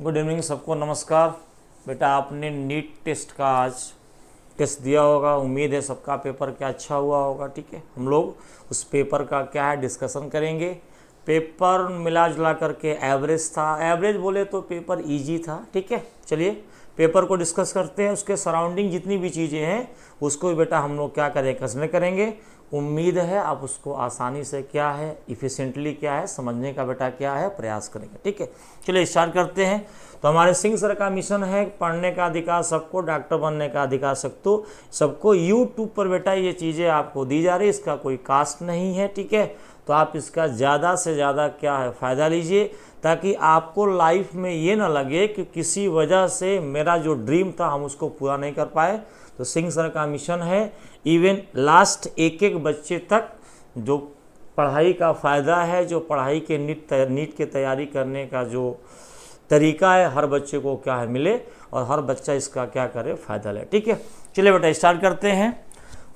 Good evening सबको, नमस्कार। बेटा आपने नीट टेस्ट का आज टेस्ट दिया होगा, उम्मीद है सबका पेपर क्या अच्छा हुआ होगा। ठीक है, हम लोग उस पेपर का क्या है डिस्कशन करेंगे। पेपर मिला जुला करके एवरेज था, एवरेज बोले तो पेपर इजी था। ठीक है, चलिए पेपर को डिस्कस करते हैं। उसके सराउंडिंग जितनी भी चीज़ें हैं उसको भी बेटा हम लोग क्या करें, कंसिडर करेंगे। उम्मीद है आप उसको आसानी से क्या है, इफ़िशिएंटली क्या है समझने का बेटा क्या है प्रयास करेंगे। ठीक है, चलिए स्टार्ट करते हैं। तो हमारे सिंह सर का मिशन है पढ़ने का अधिकार सबको, डॉक्टर बनने का अधिकार सबको। यूट्यूब पर बेटा ये चीज़ें आपको दी जा रही, इसका कोई कास्ट नहीं है। ठीक है, तो आप इसका ज़्यादा से ज़्यादा क्या है फ़ायदा लीजिए, ताकि आपको लाइफ में ये ना लगे कि किसी वजह से मेरा जो ड्रीम था हम उसको पूरा नहीं कर पाए। तो सिंह सर का मिशन है इवन लास्ट एक बच्चे तक जो पढ़ाई का फ़ायदा है, जो पढ़ाई के नीट के तैयारी करने का जो तरीका है, हर बच्चे को क्या है मिले और हर बच्चा इसका क्या करे फ़ायदा ले। ठीक है, चलिए बेटा स्टार्ट करते हैं।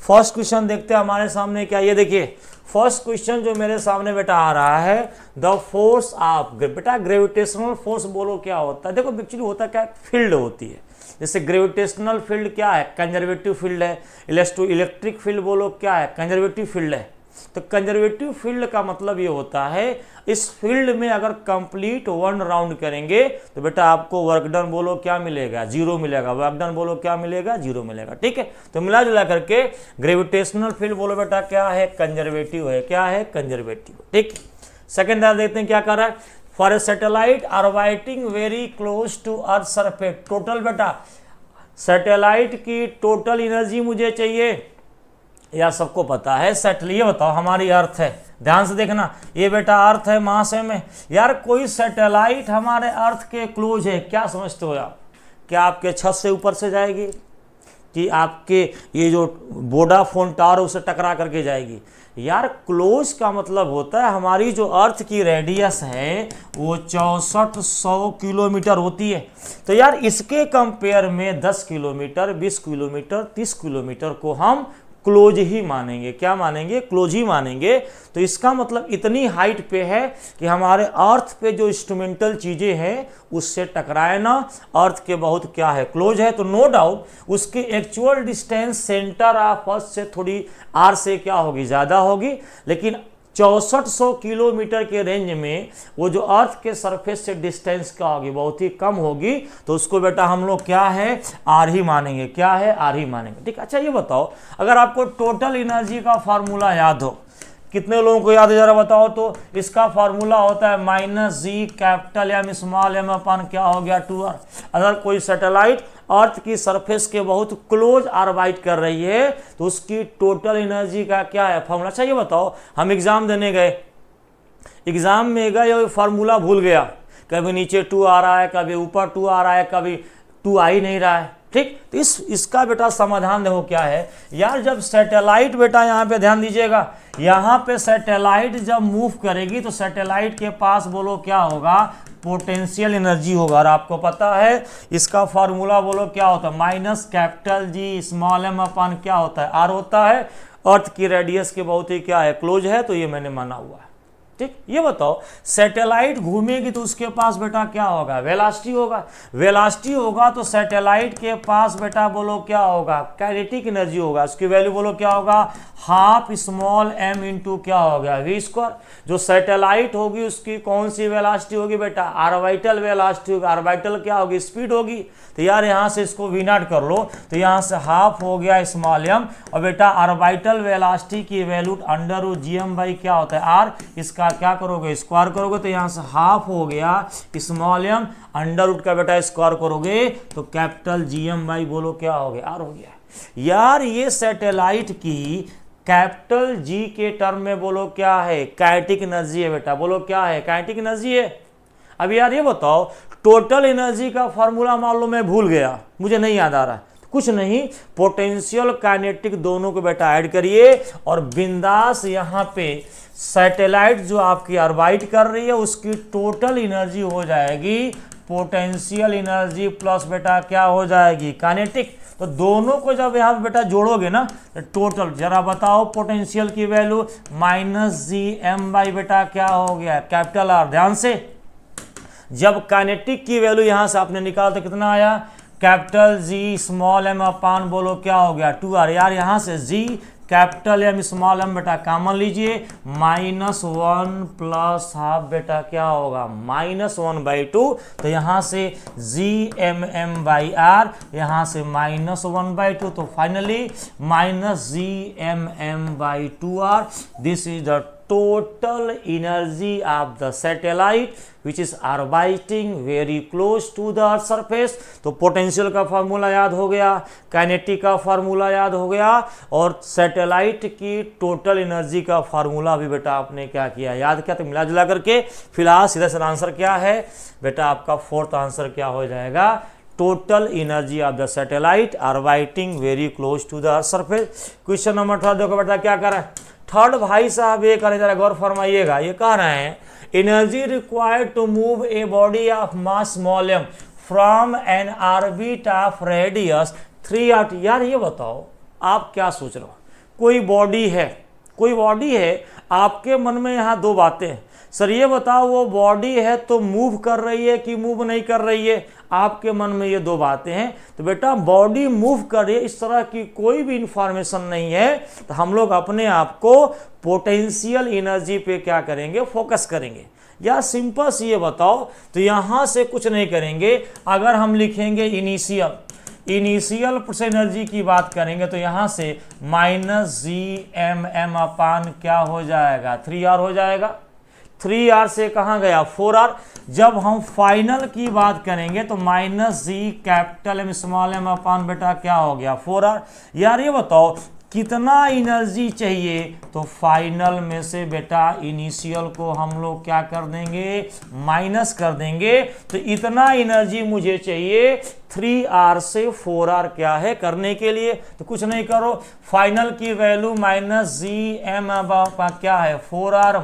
फर्स्ट क्वेश्चन देखते हैं हमारे सामने क्या, ये देखिए फर्स्ट क्वेश्चन जो मेरे सामने बेटा आ रहा है, द फोर्स ऑफ बेटा ग्रेविटेशनल फोर्स बोलो क्या होता है। देखो एक्चुअली होता क्या, फील्ड होती है। जैसे ग्रेविटेशनल फील्ड क्या है, कंजर्वेटिव फील्ड है। इलेक्ट्रिक फील्ड बोलो क्या है, कंजर्वेटिव फील्ड है। तो कंजर्वेटिव फील्ड का मतलब ये होता है इस फील्ड में अगर कंप्लीट वन राउंड करेंगे तो बेटा आपको वर्क डन बोलो क्या मिलेगा, जीरो मिलेगा। वर्क डन बोलो क्या मिलेगा, जीरो मिलेगा। ठीक है, तो मिला जुला करके ग्रेविटेशनल फील्ड बोलो बेटा क्या है, कंजर्वेटिव है। क्या है, कंजर्वेटिव। ठीक, सेकेंड देखते हैं क्या कर रहा है। For a satellite orbiting very close to earth surface, total बेटा सैटेलाइट की टोटल एनर्जी मुझे चाहिए, या सबको पता है सेटल। ये बताओ हमारी अर्थ है, ध्यान से देखना, ये बेटा अर्थ है महाशय में। यार कोई सैटेलाइट हमारे अर्थ के क्लोज है, क्या समझते हो आप? क्या आपके छत से ऊपर से जाएगी कि आपके ये जो वोडाफोन टावर उसे टकरा करके जाएगी? यार क्लोज का मतलब होता है हमारी जो अर्थ की रेडियस है वो 6400 किलोमीटर होती है। तो यार इसके कंपेयर में 10 किलोमीटर, 20 किलोमीटर, 30 किलोमीटर को हम क्लोज ही मानेंगे। क्या मानेंगे, क्लोज ही मानेंगे। तो इसका मतलब इतनी हाइट पे है कि हमारे अर्थ पे जो इंस्ट्रूमेंटल चीज़ें हैं उससे टकराए ना, अर्थ के बहुत क्या है क्लोज है। तो नो डाउट उसकी actual distance centre of earth से थोड़ी आर से क्या होगी, ज़्यादा होगी, लेकिन 6400 किलोमीटर के रेंज में वो जो अर्थ के सरफेस से डिस्टेंस क्या होगी, बहुत ही कम होगी। तो उसको बेटा हम लोग क्या है, आर ही मानेंगे। क्या है, आर ही मानेंगे। ठीक, अच्छा ये बताओ अगर आपको टोटल एनर्जी का फार्मूला याद हो, कितने लोगों को याद है जरा बताओ तो। इसका फार्मूला होता है minus G capital M small M अपन क्या हो गया 2r। अगर कोई सैटेलाइट अर्थ की सरफेस के बहुत क्लोज ऑर्बिट कर रही है तो उसकी टोटल एनर्जी का क्या है फार्मूला। अच्छा ये बताओ, हम एग्जाम देने गए, एग्जाम में गए और फार्मूला भूल गया, कभी नीचे 2 आ रहा है, कभी ऊपर 2 आ रहा है, कभी 2 आ ही नहीं रहा है। ठीक, तो इसका बेटा समाधान देखो क्या है। यार जब सैटेलाइट बेटा यहाँ पे ध्यान दीजिएगा, यहाँ पे सैटेलाइट जब मूव करेगी तो सैटेलाइट के पास बोलो क्या होगा, पोटेंशियल एनर्जी होगा। और आपको पता है इसका फार्मूला बोलो क्या होता है, minus capital G small M अपन क्या होता है, आर होता है। अर्थ की रेडियस के बहुत ही क्या है क्लोज है, तो ये मैंने माना हुआ है। ठीक, ये बताओ सैटेलाइट घूमेगी तो उसके पास बेटा क्या होगा, वेलोसिटी होगा। वेलोसिटी होगा तो सैटेलाइट के पास बेटा बोलो क्या होगा, काइनेटिक एनर्जी होगा। उसकी वैल्यू बोलो क्या होगा, हाफ स्मॉल एम इंटू क्या हो गया, वी स्क्वायर। जो सैटेलाइट होगी उसकी कौन सी वेलोसिटी होगी बेटा, ऑर्बिटल वेलोसिटी होगी। ऑर्बिटल क्या होगी, स्पीड होगी। तो यार यहाँ से इसको वी नॉट कर लो, तो यहाँ से हाफ हो गया स्मॉल एम, और बेटा ऑर्बिटल वेलोसिटी की value under root G M by क्या होता है आर। इसका क्या करोगे, स्क्वायर करोगे, तो यहाँ से हाफ हो गया स्मॉल एम, अंडर रूट का बेटा स्क्वायर करोगे तो कैपिटल जी एम बाई बोलो क्या हो गया, आर हो गया। यार ये सैटेलाइट की कैपिटल जी के टर्म में बोलो क्या है, काइनेटिक एनर्जी है बेटा। बोलो क्या है, काइनेटिक एनर्जी है। अब यार ये बताओ टोटल एनर्जी का फार्मूला मान लो मैं भूल गया, मुझे नहीं याद आ रहा है, कुछ नहीं, पोटेंशियल काइनेटिक दोनों को बेटा ऐड करिए और बिंदास यहाँ पे सैटेलाइट जो आपकी ऑर्बिट कर रही है उसकी टोटल एनर्जी हो जाएगी पोटेंशियल एनर्जी प्लस बेटा क्या हो जाएगी, काइनेटिक। तो दोनों को जब यहाँ बेटा जोड़ोगे ना तो टोटल जरा बताओ, पोटेंशियल की value minus G M by बेटा क्या हो गया, कैपिटल आर। ध्यान से जब काइनेटिक की वैल्यू यहां से आपने निकाला तो कितना आया, कैपिटल जी स्मॉल एम अपान बोलो क्या हो गया 2r। यार यहां से जी कैपिटल एम स्मॉल एम बेटा कॉमन लीजिए, -1 प्लस हाफ बेटा क्या होगा -1/2। तो यहां से G M M by R, यहां से -1/2, तो finally -GMM/2r। This is the total energy of the satellite which is orbiting very close to the earth surface। तो पोटेंशियल का फार्मूला याद हो गया, काइनेटिक का फार्मूला याद हो गया, और सैटेलाइट की टोटल एनर्जी का फार्मूला भी बेटा आपने क्या किया, याद किया। तो मिला जुला करके फिलहाल सीधा सीधा आंसर क्या है बेटा, आपका फोर्थ आंसर क्या हो जाएगा, total energy of the satellite orbiting very close to the earth surface. Question number 3 देखो बेटा क्या कर रहा है थर्ड, भाई साहब ये करें जरा गौर फरमाइएगा। ये कह रहे हैं energy required to move a body of mass small M from an orbit of radius 3r। यार ये बताओ आप क्या सोच रहे हो, कोई बॉडी है, आपके मन में यहाँ दो बातें हैं। सर ये बताओ वो बॉडी है तो मूव कर रही है कि मूव नहीं कर रही है, आपके मन में ये दो बातें हैं। तो बेटा बॉडी मूव कर रही है इस तरह की कोई भी इंफॉर्मेशन नहीं है, तो हम लोग अपने आप को पोटेंशियल एनर्जी पे क्या करेंगे, फोकस करेंगे। या सिंपल सी ये बताओ, तो यहां से कुछ नहीं करेंगे, अगर हम लिखेंगे इनिशियल एनर्जी की बात करेंगे तो यहां से -GMM अपान क्या हो जाएगा 3r हो जाएगा। 3r से कहाँ गया 4r। जब हम फाइनल की बात करेंगे तो -G capital M small M अपान बेटा क्या हो गया 4r। यार ये बताओ कितना एनर्जी चाहिए, तो फाइनल में से बेटा इनिशियल को हम लोग क्या कर देंगे, माइनस कर देंगे। तो इतना एनर्जी मुझे चाहिए 3r से 4r क्या है करने के लिए। तो कुछ नहीं करो, फाइनल की वैल्यू -GM क्या है 4r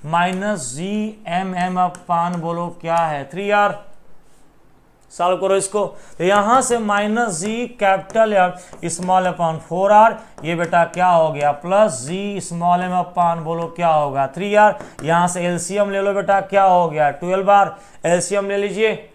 -GMM अपान बोलो क्या है 3r। सॉल्व करो इसको, तो यहां से -G कैपिटल एम स्मॉल अपान 4r, ये बेटा क्या हो गया +G स्मॉल एम अपान बोलो क्या होगा 3r। यहां से एलसीएम ले लो बेटा, क्या हो गया 12r, एलसीएम ले लीजिए।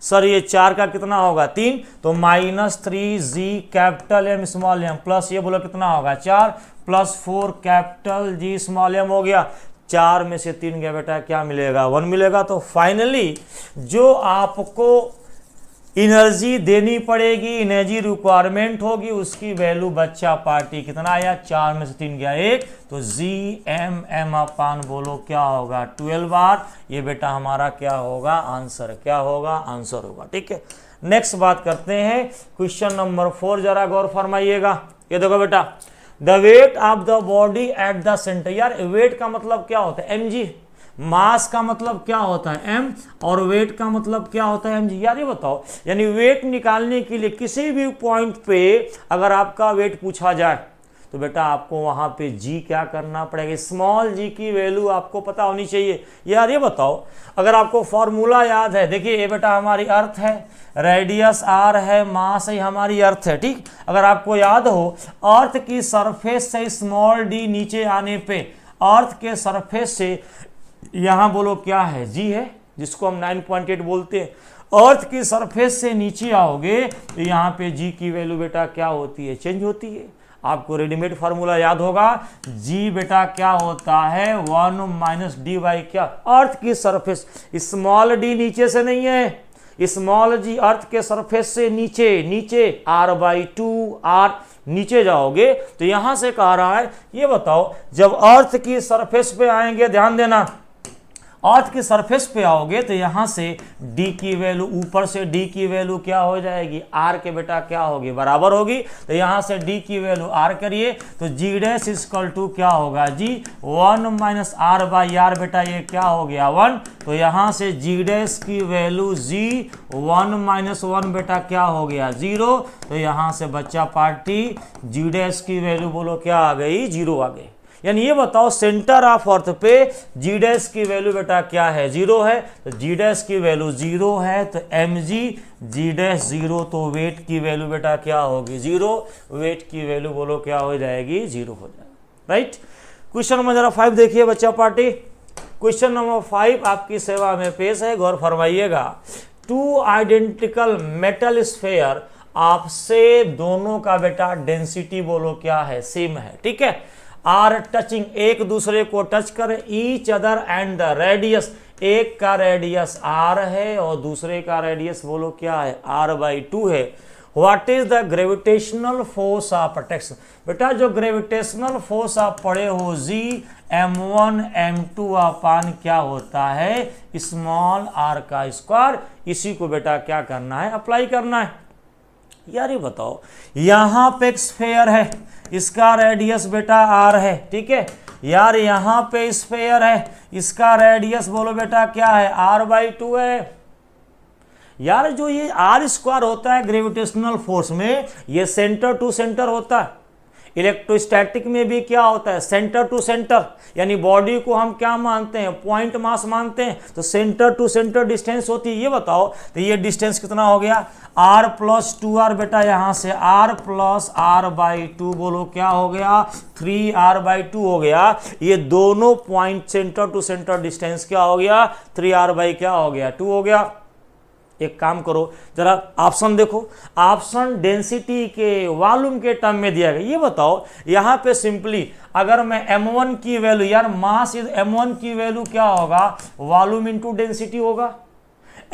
सर ये 4 का कितना होगा 3, तो -3G capital M small M plus ये बोलो कितना होगा 4 + 4 कैपिटल G स्मॉल एम हो गया। 4 में से 3 गया बेटा क्या मिलेगा 1 मिलेगा। तो फाइनली जो आपको एनर्जी देनी पड़ेगी, एनर्जी रिक्वायरमेंट होगी, उसकी वैल्यू बच्चा पार्टी कितना आया 4 में से 3 गया 1, तो GMM अपान बोलो क्या होगा 12r। ये बेटा हमारा क्या होगा आंसर, क्या होगा आंसर होगा। ठीक है, नेक्स्ट बात करते हैं क्वेश्चन नंबर 4, जरा गौर फरमाइएगा। ये देखो बेटा, the weight of the body at the centre. यार वेट का मतलब क्या होता है mg, मास का मतलब क्या होता है m, और वेट का मतलब क्या होता है mg। यार ये बताओ, यानी वेट निकालने के लिए किसी भी पॉइंट पे अगर आपका वेट पूछा जाए तो बेटा आपको वहां पे g क्या करना पड़ेगा, स्मॉल g की वैल्यू आपको पता होनी चाहिए। यार ये बताओ, अगर आपको फॉर्मूला याद है, देखिए ये बेटा हमारी अर्थ है, रेडियस r है, मास ही हमारी अर्थ है। ठीक, अगर आपको याद हो अर्थ की सरफेस से स्मॉल d नीचे आने पे, अर्थ के सरफेस से यहां बोलो क्या है g है, जिसको हम 9.8 बोलते हैं। अर्थ की सरफेस से नीचे आओगे तो यहाँ पे g की वैल्यू बेटा क्या होती है, चेंज होती है। आपको रेडीमेड फार्मूला याद होगा, g बेटा क्या होता है 1 - d बाई क्या, अर्थ की सरफेस, स्मॉल d नीचे से नहीं है, स्मॉल g अर्थ के सरफेस से नीचे r/2r नीचे जाओगे तो यहां से कह रहा है, ये बताओ जब अर्थ की सरफेस पे आएंगे, ध्यान देना, अर्थ की सरफेस पे आओगे तो यहां से d की वैल्यू, ऊपर से d की वैल्यू क्या हो जाएगी r के बेटा क्या होगी बराबर होगी। तो यहां से d की वैल्यू r करिए तो g' = क्या होगा g 1 - r/r बेटा ये क्या हो गया 1। तो यहां से g' की वैल्यू g 1 - 1 बेटा क्या हो गया 0। तो यहां से बच्चा पार्टी g' की वैल्यू बोलो क्या आ गई 0 आ गई। यानी ये बताओ सेंटर ऑफ अर्थ पे g' की वैल्यू बेटा क्या है 0 है, तो g' की वैल्यू 0 है, तो mg g' 0, तो वेट की वैल्यू बेटा क्या होगी 0, वेट की वैल्यू बोलो क्या हो जाएगी 0 हो जाएगी। राइट, क्वेश्चन नंबर 5 देखिए बच्चा पार्टी, क्वेश्चन नंबर 5 आपकी सेवा में पेश है, गौर फरमाइएगा। टू आइडेंटिकल मेटल स्फेयर, आपसे दोनों का बेटा डेंसिटी बोलो क्या है, सेम है, ठीक है। आर टचिंग, एक दूसरे को टच करें, each other and the radius, एक का रेडियस आर है और दूसरे का रेडियस बोलो क्या है, r/2 है। What is the gravitational force of attraction, बेटा जो ग्रेविटेशनल फोर्स आप पढ़े हो G m1 m2 अपान क्या होता है, स्मॉल r का स्क्वायर, इसी को बेटा क्या करना है, अप्लाई करना है। यार ये बताओ, यहां पे एक स्फेयर है, इसका रेडियस बेटा r है, ठीक है यार। यहां पे स्फेयर है, इसका रेडियस बोलो बेटा क्या है, r/2 है। यार जो ये r² होता है ग्रेविटेशनल फोर्स में, ये सेंटर टू सेंटर होता है। इलेक्ट्रोस्टैटिक में भी क्या होता है, सेंटर टू सेंटर, यानी बॉडी को हम क्या मानते हैं, पॉइंट मास मानते हैं, तो सेंटर टू सेंटर डिस्टेंस होती है। ये बताओ तो ये डिस्टेंस कितना हो गया, r+2r बेटा, यहां से r+r/2 बोलो क्या हो गया, 3r/2 हो गया। ये दोनों point centre to centre distance क्या हो गया, 3r/ क्या हो गया, 2 हो गया। एक काम करो जरा, ऑप्शन देखो, ऑप्शन डेंसिटी के वॉल्यूम के टर्म में दिया गया। ये बताओ यहां पे सिंपली अगर मैं m1 की वैल्यू, यार मास इज m1 की वैल्यू क्या होगा, वॉल्यूम इनटू डेंसिटी होगा।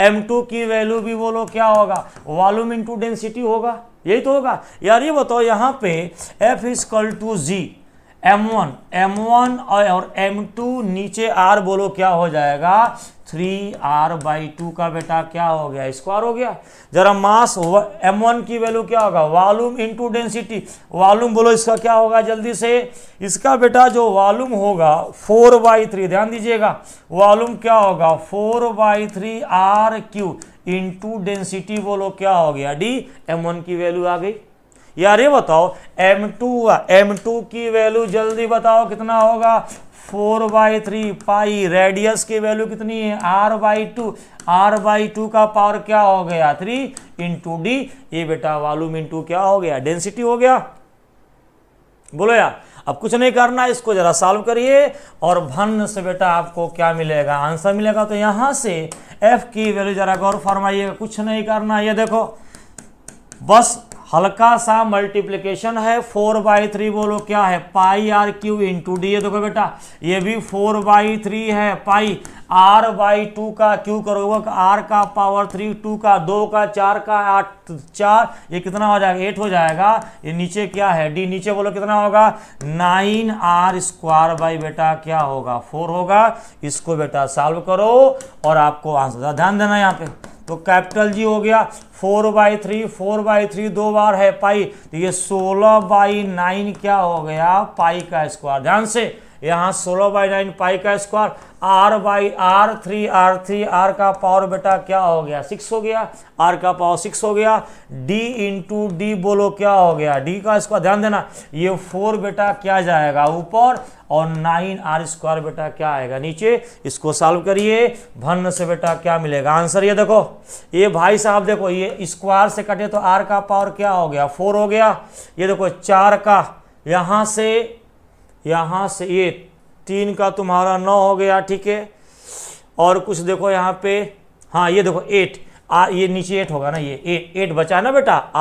m2 की वैल्यू भी बोलो क्या होगा, वॉल्यूम इनटू डेंसिटी होगा, यही तो होगा। यार ये बताओ यहां पे F=G m1 और m2 नीचे r बोलो क्या हो जाएगा, 3r/2 का बेटा क्या हो गया, स्क्वायर हो गया। जरा मास m1 की वैल्यू क्या होगा, वॉल्यूम इनटू डेंसिटी, वॉल्यूम बोलो इसका क्या होगा जल्दी से, इसका बेटा जो वॉल्यूम होगा 4/3, ध्यान दीजिएगा, वॉल्यूम क्या होगा 4/3r³ इंटू डेंसिटी बोलो क्या हो गया d, m1 की वैल्यू आ गई। यार ये बताओ m2 की वैल्यू जल्दी बताओ कितना होगा, 4/3 पाई, रेडियस की वैल्यू कितनी है, r/2 का पावर क्या हो गया 3 इंटू डी, ये बेटा वॉल्यूम इंटू क्या हो गया, डेंसिटी हो गया। बोलो यार, अब कुछ नहीं करना, इसको जरा सॉल्व करिए और भन्न से बेटा आपको क्या मिलेगा, आंसर मिलेगा। तो यहां से f की वैल्यू जरा गौर फरमाइएगा, कुछ नहीं करना, ये देखो बस हल्का सा मल्टीप्लिकेशन है, 4/3 बोलो क्या है, πr³ इंटू डी। ये देखो बेटा ये भी 4/3 है, पाई r/2 का क्यू करोगे, r का पावर 3, 2 का 2 का 4 का 8, 4 ये कितना हो जाएगा, 8 हो जाएगा। ये नीचे क्या है d, नीचे बोलो कितना होगा, 9r² बेटा क्या होगा 4 होगा। इसको बेटा सॉल्व करो और आपको आंसर, ध्यान देना यहाँ पे, तो कैपिटल G हो गया 4/3 दो बार है पाई, तो ये 16/9 क्या हो गया, पाई का स्क्वायर। ध्यान से यहाँ 16/9 पाई का स्क्वायर, r का पावर बेटा क्या हो गया 6 हो गया, r का पावर 6 हो गया, d इंटू डी बोलो क्या हो गया, d का स्क्वायर। ध्यान देना ये 4 बेटा क्या जाएगा ऊपर और 9r² बेटा क्या आएगा नीचे। इसको सॉल्व करिए, भन्न से बेटा क्या मिलेगा आंसर। ये देखो ये भाई साहब देखो, ये स्क्वायर से कटे तो r का पावर क्या हो गया 4 हो गया। ये देखो 4 का यहाँ से ये 3 का तुम्हारा 9 हो गया, ठीक है। और कुछ देखो यहाँ पे, हाँ ये देखो 8, ये नीचे 8 होगा ना, ये 8 बचा ना बेटा,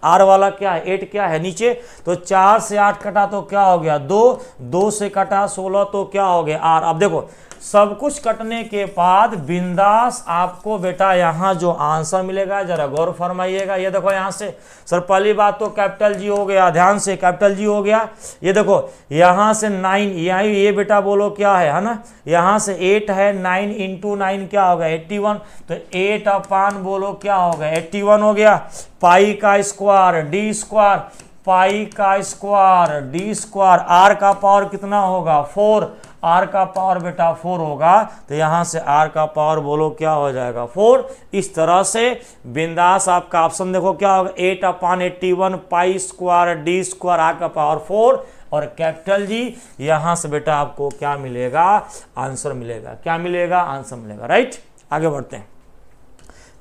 r वाला क्या है 8 क्या है नीचे, तो 4 से 8 कटा तो क्या हो गया 2 से कटा 16 तो क्या हो गया r। अब देखो सब कुछ कटने के बाद बिंदास आपको बेटा यहाँ जो आंसर मिलेगा जरा गौर फरमाइएगा। ये देखो यहाँ से सर पहली बात तो कैपिटल G हो गया, ध्यान से कैपिटल G हो गया। ये देखो यहाँ से 9, यहाँ ये बेटा बोलो क्या है ना, यहाँ से 8 है, 9 इंटू 9 क्या होगा 81, तो 8/, बोलो क्या होगा 81 हो गया। पाई का स्क्वायर d स्क्वायर, पाई का स्क्वायर d स्क्वायर, r का पावर कितना होगा 4, r का पावर बेटा 4 होगा, तो यहाँ से r का पावर बोलो क्या हो जाएगा 4। इस तरह से बिंदास आपका ऑप्शन देखो क्या होगा 8/81 pi square d square, r का पावर 4 और कैपिटल G। यहाँ से बेटा आपको क्या मिलेगा, आंसर मिलेगा, क्या मिलेगा आंसर मिलेगा, राइट। आगे बढ़ते हैं,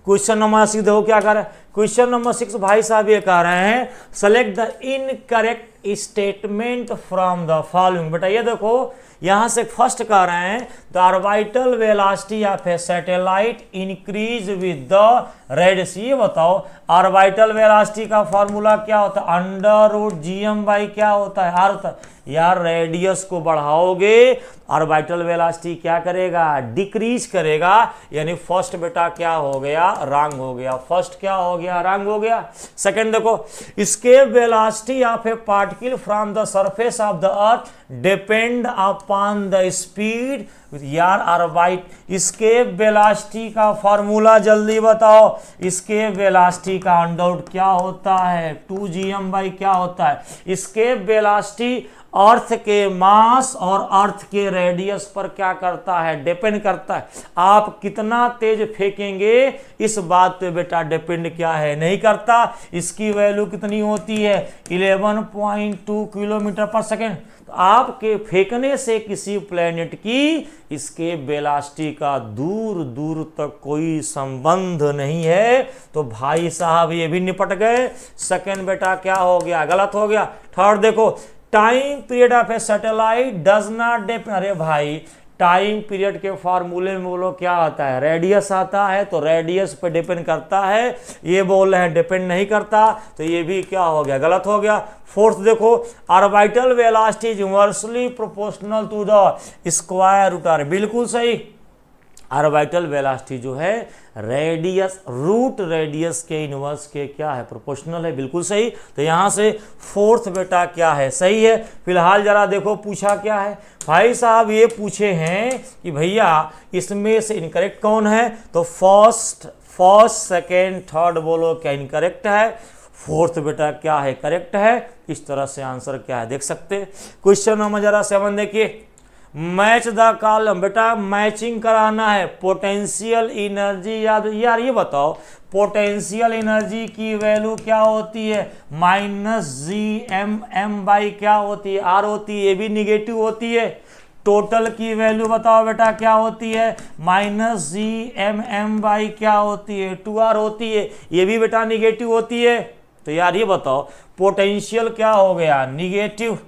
क्वेश्चन नंबर 6 देखो क्या कर रहे हैं। क्वेश्चन नंबर 6 भाई साहब ये कह रहे हैं, select the incorrect statement from the following. बेटा ये देखो यहां से फर्स्ट कह रहे हैं the orbital velocity of A satellite increase with the radius. ये बताओ ऑर्बिटल वेलोसिटी का फॉर्मूला क्या होता है? अंडर रूट GM बाई क्या होता है? आर होता है। यार रेडियस को बढ़ाओगे ऑर्बिटल वेलोसिटी क्या करेगा? डिक्रीज करेगा। यानी फर्स्ट बेटा क्या हो गया? रॉन्ग हो गया। फर्स्ट क्या हो गया? रॉन्ग हो गया। सेकंड देखो escape velocity of A particle from the surface of the earth depend upon the speed. यार ऑर्बिट एस्केप वेलोसिटी का फॉर्मूला जल्दी बताओ। एस्केप वेलोसिटी का अंडर क्या होता है? 2GM बाई क्या होता है? एस्केप वेलोसिटी अर्थ के मास और अर्थ के रेडियस पर क्या करता है? डिपेंड करता है। आप कितना तेज फेंकेंगे इस बात पे बेटा डिपेंड क्या है? नहीं करता। इसकी वैल्यू कितनी होती है? 11.2 किलोमीटर पर सेकेंड। तो आपके फेंकने से किसी प्लेनेट की इसके वेलोसिटी का दूर दूर तक कोई संबंध नहीं है। तो भाई साहब ये भी निपट गए। सेकेंड बेटा क्या हो गया? गलत हो गया। थर्ड देखो time period of A satellite does not depend. अरे भाई टाइम पीरियड के फॉर्मूले में बोलो क्या आता है? रेडियस आता है। तो रेडियस पे डिपेंड करता है। ये बोल रहे हैं डिपेंड नहीं करता। तो ये भी क्या हो गया? गलत हो गया। फोर्थ देखो orbital velocity is inversely proportional to the square root R. बिल्कुल सही। ऑर्बिटल वेलोसिटी जो है रेडियस रूट रेडियस के इनवर्स के क्या है? प्रोपोर्शनल है। बिल्कुल सही। तो यहां से फोर्थ बेटा क्या है? सही है। फिलहाल जरा देखो पूछा क्या है भाई साहब? ये पूछे हैं कि भैया इसमें से इनकरेक्ट कौन है? तो फर्स्ट सेकेंड थर्ड बोलो क्या इनकरेक्ट है? फोर्थ बेटा क्या है? करेक्ट है। इस तरह से आंसर क्या है देख सकते। क्वेश्चन नंबर जरा 7 देखिए। Match the column. बेटा मैचिंग कराना है। पोटेंशियल एनर्जी याद। यार ये बताओ पोटेंशियल एनर्जी की वैल्यू क्या होती है? -GM बाई क्या होती है? R होती है। ये भी निगेटिव होती है। टोटल की वैल्यू बताओ बेटा क्या होती है? -GM बाई क्या होती है? 2R होती है। ये भी बेटा निगेटिव होती है। तो यार ये बताओ पोटेंशियल क्या हो गया? निगेटिव।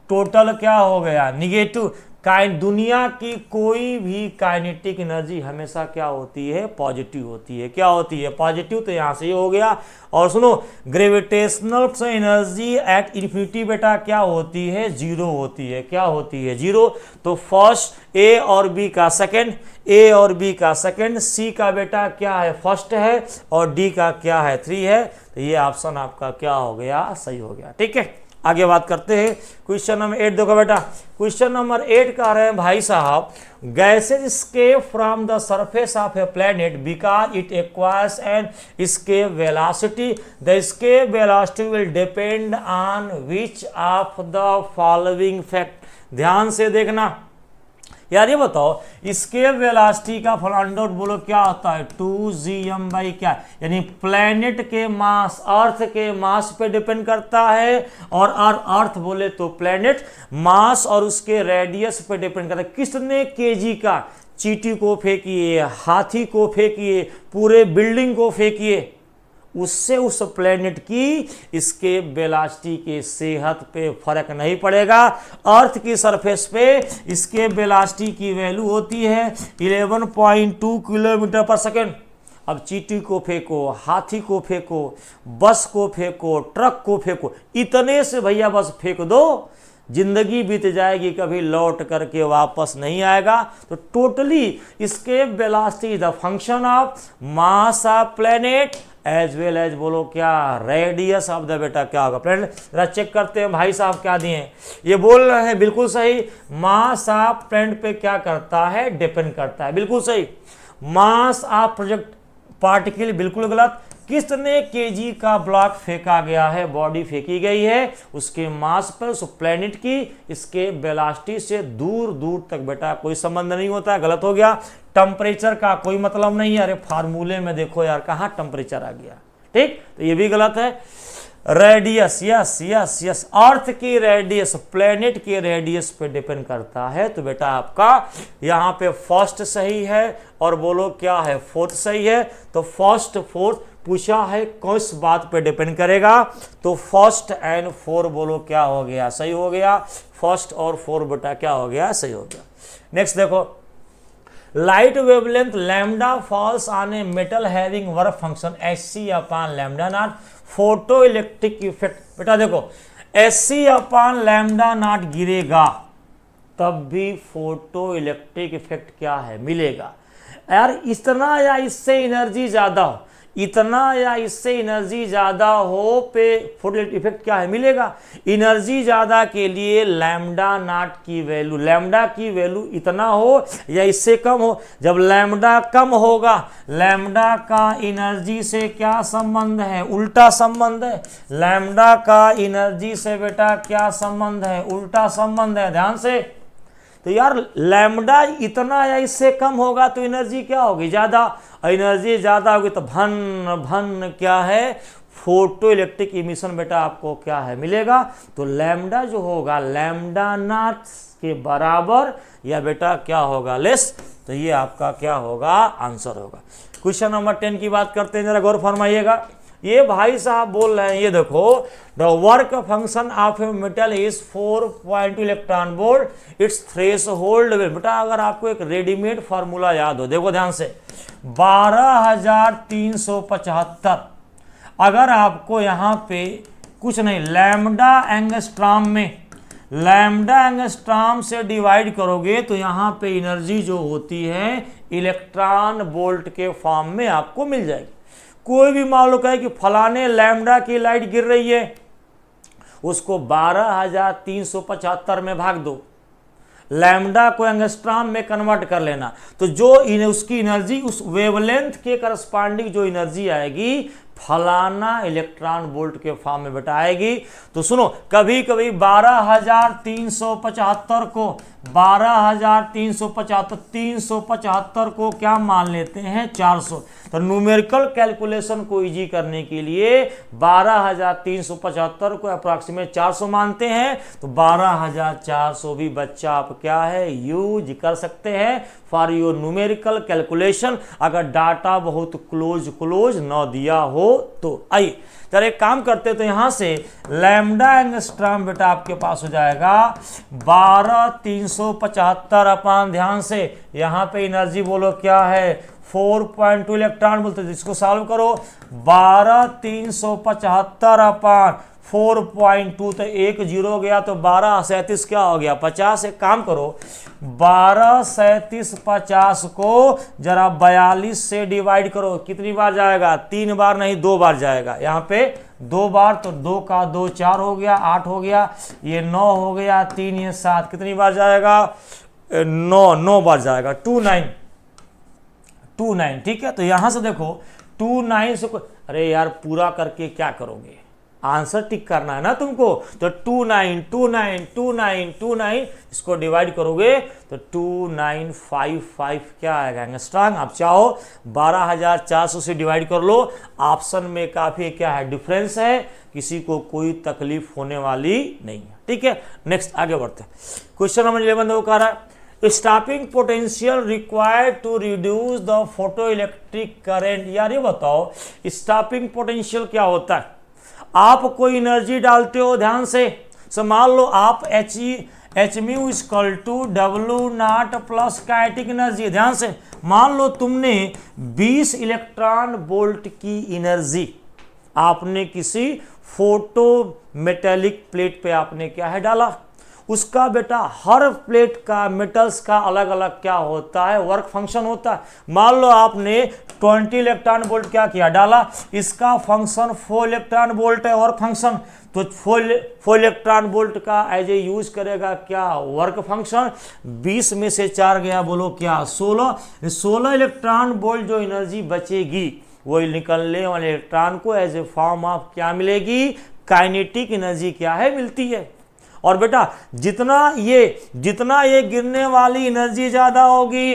टोटल क्या हो गया? निगेटिव। दुनिया की कोई भी काइनेटिक एनर्जी हमेशा क्या होती है? पॉजिटिव होती है। क्या होती है? पॉजिटिव। तो यहां से ये हो गया। और सुनो ग्रेविटेशनल एनर्जी एट इन्फिनिटी बेटा क्या होती है? जीरो होती है। क्या होती है? जीरो। तो फर्स्ट ए और बी का सेकंड, ए और बी का सेकंड, सी का बेटा क्या है? फर्स्ट है और डी का क्या है? 3 है। तो ये ऑप्शन आपका क्या हो गया? सही हो गया। ठीक है आगे बात करते हैं। क्वेश्चन नंबर 8 देखो बेटा। क्वेश्चन नंबर 8 कह रहे हैं भाई साहब gases escape from the surface of a planet because it acquires an escape velocity. The escape velocity will depend on which of the following fact. ध्यान से देखना यार ये बताओ एस्केप वेलोसिटी का फॉर्मूला बोलो क्या होता है? 2GM बाई क्या? यानी प्लेनेट के मास अर्थ के मास पे डिपेंड करता है। और अर्थ बोले तो प्लेनेट मास और उसके रेडियस पे डिपेंड करता है। किसने केजी का? चींटी को फेंकिए, हाथी को फेंकिए, पूरे बिल्डिंग को फेंकिए, उससे उस प्लेनेट की इसके वेलोसिटी के सेहत पे फर्क नहीं पड़ेगा। अर्थ की सरफेस पे इसके वेलोसिटी की वैल्यू होती है 11.2 किलोमीटर पर सेकेंड। अब चींटी को फेंको, हाथी को फेंको, बस को फेंको, ट्रक को फेंको, इतने से भैया बस फेंक दो, जिंदगी बीत जाएगी, कभी लौट करके वापस नहीं आएगा। तो टोटली इसके velocity the function of mass of planet as well as बोलो क्या? रेडियस ऑफ द बेटा क्या होगा? प्लेनेट। जरा चेक करते हैं भाई साहब क्या दिए हैं। ये बोल रहे हैं बिल्कुल सही। मास ऑफ प्लेनेट पे क्या करता है? डिपेंड करता है। बिल्कुल सही। मास ऑफ प्रोजेक्ट पार्टिकल बिल्कुल गलत। कितने केजी का ब्लॉक फेंका गया है? बॉडी फेंकी गई है उसके मास पर, उस प्लेनेट की इसके वेलोसिटी से दूर दूर तक बेटा कोई संबंध नहीं होता है। गलत हो गया। टेम्परेचर का कोई मतलब नहीं है। अरे फार्मूले में देखो यार कहाँ टेम्परेचर आ गया। ठीक, तो ये भी गलत है। रेडियस, यस यस यस, अर्थ की रेडियस प्लेनेट की रेडियस पे डिपेंड करता है। तो बेटा आपका यहाँ पे फर्स्ट सही है और बोलो क्या है? फोर्थ सही है। तो फर्स्ट फोर्थ पूछा है किस बात पे डिपेंड करेगा, तो फर्स्ट एंड 4 बोलो क्या हो गया, सही हो गया। फर्स्ट और 4 बेटा क्या हो गया, सही हो गया। नेक्स्ट देखो, light wavelength lambda falls on a metal having work function Hc upon lambda naught photo electric effect. बेटा देखो Hc अपॉन लैम्डा नॉट गिरेगा तब भी फोटो इलेक्ट्रिक इफेक्ट क्या है, मिलेगा। यार इतना या इससे एनर्जी ज्यादा हो, इतना या इससे एनर्जी ज्यादा हो पे फोटो इफेक्ट क्या है, मिलेगा। एनर्जी ज्यादा के लिए लैम्डा नॉट की वैल्यू, लैम्डा की वैल्यू इतना हो या इससे कम हो। जब लैम्डा कम होगा, लैम्डा का एनर्जी से क्या संबंध है, उल्टा संबंध है। लैम्डा का एनर्जी से बेटा क्या संबंध है, उल्टा संबंध है। ध्यान से, तो यार लैम्डा इतना या इससे कम होगा तो एनर्जी क्या होगी, ज्यादा। एनर्जी ज्यादा होगी तो भन क्या है, फोटो इलेक्ट्रिक इमिशन बेटा आपको क्या है, मिलेगा। तो लैम्डा जो होगा लैम्डा नॉट के बराबर या बेटा क्या होगा, लेस। तो ये आपका क्या होगा, आंसर होगा। क्वेश्चन नंबर 10 की बात करते हैं, जरा गौर फरमाइएगा। ये भाई साहब बोल रहे हैं, ये देखो, the work function of a metal is 4.2 electron volt, it's threshold wave. बेटा अगर आपको एक रेडीमेड फार्मूला याद हो, देखो ध्यान से, 12,375 अगर आपको यहाँ पे कुछ नहीं, लैम्डा एंगस्ट्रॉम में, लैम्डा एंगस्ट्रॉम से डिवाइड करोगे तो यहाँ पे एनर्जी जो होती है इलेक्ट्रॉन वोल्ट के फॉर्म में आपको मिल जाएगी। कोई भी मान लो कहे कि फलाने लैम्डा की लाइट गिर रही है, उसको 12,375 में भाग दो, लैम्डा को एंगस्ट्रॉम में कन्वर्ट कर लेना, तो जो उसकी एनर्जी उस वेवलेंथ के करस्पॉन्डिंग जो एनर्जी आएगी फलाना इलेक्ट्रॉन वोल्ट के फॉर्म में बेटा आएगी। तो सुनो, कभी कभी 12,375 को 12,375 375 को क्या मान लेते हैं, 400। तो न्यूमेरिकल कैलकुलेशन को इजी करने के लिए 12,375 को अप्रॉक्सीमेट 400 मानते हैं, तो 12,400 भी बच्चा आप क्या है, यूज कर सकते हैं फॉर योर न्यूमेरिकल कैलकुलेशन, अगर डाटा बहुत क्लोज न दिया हो तो। आइए चलो एक काम करते तो यहां से लैम्डा एंगस्ट्रॉम बेटा आपके पास हो जाएगा 12,375 अपान, ध्यान से यहां पे एनर्जी बोलो क्या है, 4.2 इलेक्ट्रॉन बोलते हैं। इसको सॉल्व करो, 12,375 अपान 4.2, तो 1 0 गया, तो 12 37 क्या हो गया, 50। एक काम करो, 12 37 50 को जरा 42 से डिवाइड करो, कितनी बार जाएगा, 3 बार नहीं 2 बार जाएगा। यहाँ पे 2 बार, तो 2 का 2 4 हो गया, 8 हो गया, ये 9 हो गया, 3 ये 7, कितनी बार जाएगा, 9 बार जाएगा, 29। ठीक है, तो यहां से देखो 29 से, अरे यार पूरा करके क्या करोगे, आंसर टिक करना है ना तुमको, तो 29 इसको डिवाइड करोगे तो 2955 क्या आएगा, एंगस्ट्रॉम। आप चाहो 12,400 से डिवाइड कर लो, ऑप्शन में काफी क्या है, डिफरेंस है, किसी को कोई तकलीफ होने वाली नहीं है। ठीक है, नेक्स्ट आगे बढ़ते हैं। क्वेश्चन नंबर 11 देखो कह रहा है, stopping potential required to reduce the photoelectric current. यार ये बताओ स्टॉपिंग पोटेंशियल क्या होता है, आप कोई एनर्जी डालते हो, ध्यान से मान लो आप H mu equal to W nought plus kinetic energy. ध्यान से मान लो तुमने 20 इलेक्ट्रॉन वोल्ट की एनर्जी आपने किसी फोटो मेटेलिक प्लेट पे आपने क्या है डाला, उसका बेटा हर प्लेट का मेटल्स का अलग अलग क्या होता है, वर्क फंक्शन होता है। मान लो आपने 20 इलेक्ट्रॉन वोल्ट क्या किया, डाला, इसका फंक्शन 4 इलेक्ट्रॉन वोल्ट है, वर्क फंक्शन, तो 4 इलेक्ट्रॉन वोल्ट का एज ए यूज करेगा क्या, वर्क फंक्शन। 20 में से 4 गया, बोलो क्या, 16 इलेक्ट्रॉन वोल्ट जो एनर्जी बचेगी वो निकलने वाले इलेक्ट्रॉन को एज ए फॉर्म ऑफ क्या मिलेगी, काइनेटिक एनर्जी क्या है, मिलती है। और बेटा जितना ये गिरने वाली एनर्जी ज्यादा होगी,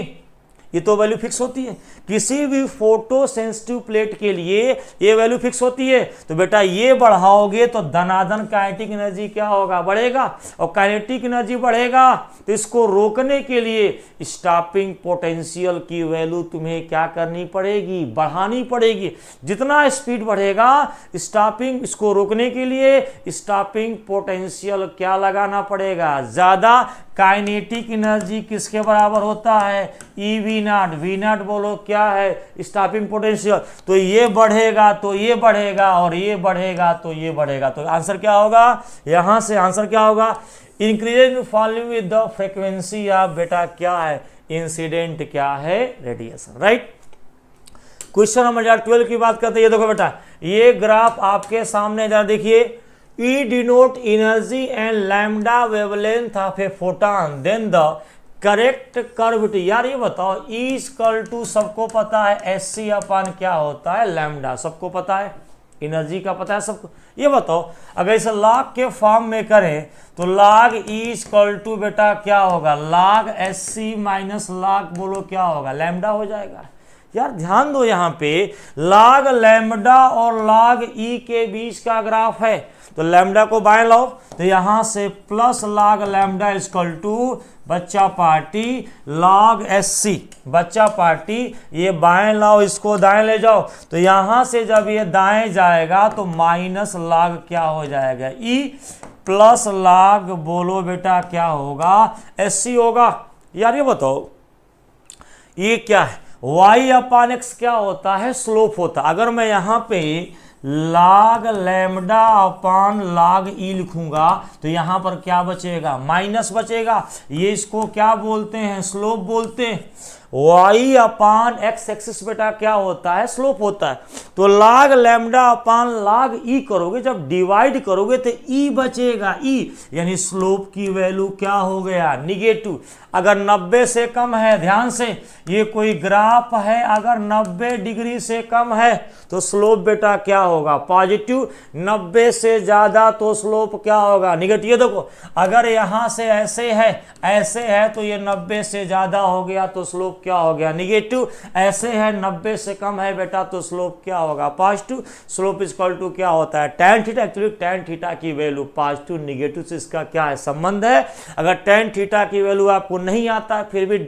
ये तो वैल्यू फिक्स होती है, किसी भी फोटो सेंसिटिव प्लेट के लिए ये वैल्यू फिक्स होती है। तो बेटा ये बढ़ाओगे तो धनाधन काइनेटिक एनर्जी क्या होगा, बढ़ेगा, और काइनेटिक एनर्जी बढ़ेगा तो इसको रोकने के लिए स्टॉपिंग पोटेंशियल की वैल्यू तुम्हें क्या करनी पड़ेगी, बढ़ानी पड़ेगी। जितना स्पीड बढ़ेगा स्टॉपिंग, इसको रोकने के लिए स्टॉपिंग पोटेंशियल क्या लगाना पड़ेगा, ज्यादा। काइनेटिक एनर्जी किसके बराबर होता है, E V nought. V nought बोलो क्या है, स्टॉपिंग पोटेंशियल। तो ये बढ़ेगा तो ये बढ़ेगा, और ये बढ़ेगा तो ये बढ़ेगा। तो आंसर क्या होगा, यहां से आंसर क्या होगा, increase following with the frequency of बेटा क्या है, इंसिडेंट क्या है, रेडिएशन। राइट। क्वेश्चन नंबर 12 की बात करते हैं। ये देखो बेटा, ये ग्राफ आपके सामने जरा देखिए। E denote energy and lambda wavelength of a photon, then the correct curvature। यार ये बताओ, E इक्वल टू सबको पता है SC अपन क्या होता है, लैम्डा, सबको पता है, एनर्जी का पता है सबको। ये बताओ अगर इसे लॉग के फॉर्म में करें तो लॉग E इक्वल टू बेटा क्या होगा, लॉग SC माइनस लॉग बोलो क्या होगा, लैम्डा हो जाएगा। यार ध्यान दो, यहाँ पे लॉग लैम्डा और लॉग ई के बीच का ग्राफ है, तो लैम्डा को बाएं लाओ तो यहां से plus log lambda equal to बच्चा पार्टी लॉग SC, बच्चा पार्टी ये बाएं लाओ, इसको दाएं ले जाओ, तो यहां से जब ये दाएं जाएगा तो माइनस लॉग क्या हो जाएगा, E प्लस लॉग बोलो बेटा क्या होगा, SC होगा। यार ये बताओ ये क्या है, y अपान x क्या होता है, स्लोप होता। अगर मैं यहां पे लॉग लैम्डा अपान लॉग ई लिखूंगा तो यहां पर क्या बचेगा, माइनस बचेगा। ये इसको क्या बोलते हैं, स्लोप बोलते हैं। y अपान एक्स एक्सिस बेटा क्या होता है, स्लोप होता है। तो लॉग लैम्डा अपान लॉग ई करोगे, जब डिवाइड करोगे तो ई बचेगा, ई यानी स्लोप की वैल्यू क्या हो गया, निगेटिव। अगर 90 से कम है, ध्यान से ये कोई ग्राफ है, अगर 90 डिग्री से कम है तो स्लोप बेटा क्या होगा, पॉजिटिव। 90 से ज्यादा तो स्लोप क्या होगा, निगेटिव। देखो अगर यहां से ऐसे है तो ये 90 से ज्यादा हो गया तो स्लोप क्या हो गया, निगेटिव। ऐसे है 90 से कम है बेटा तो स्लोप क्या होगा, पॉजिटिव। स्लोप इक्वल टू क्या होता है, tan theta. Actually tan theta की वैल्यू पॉजिटिव निगेटिव से इसका क्या है, संबंध है। अगर tan थीटा की वैल्यू आपको नहीं आता है फिर भी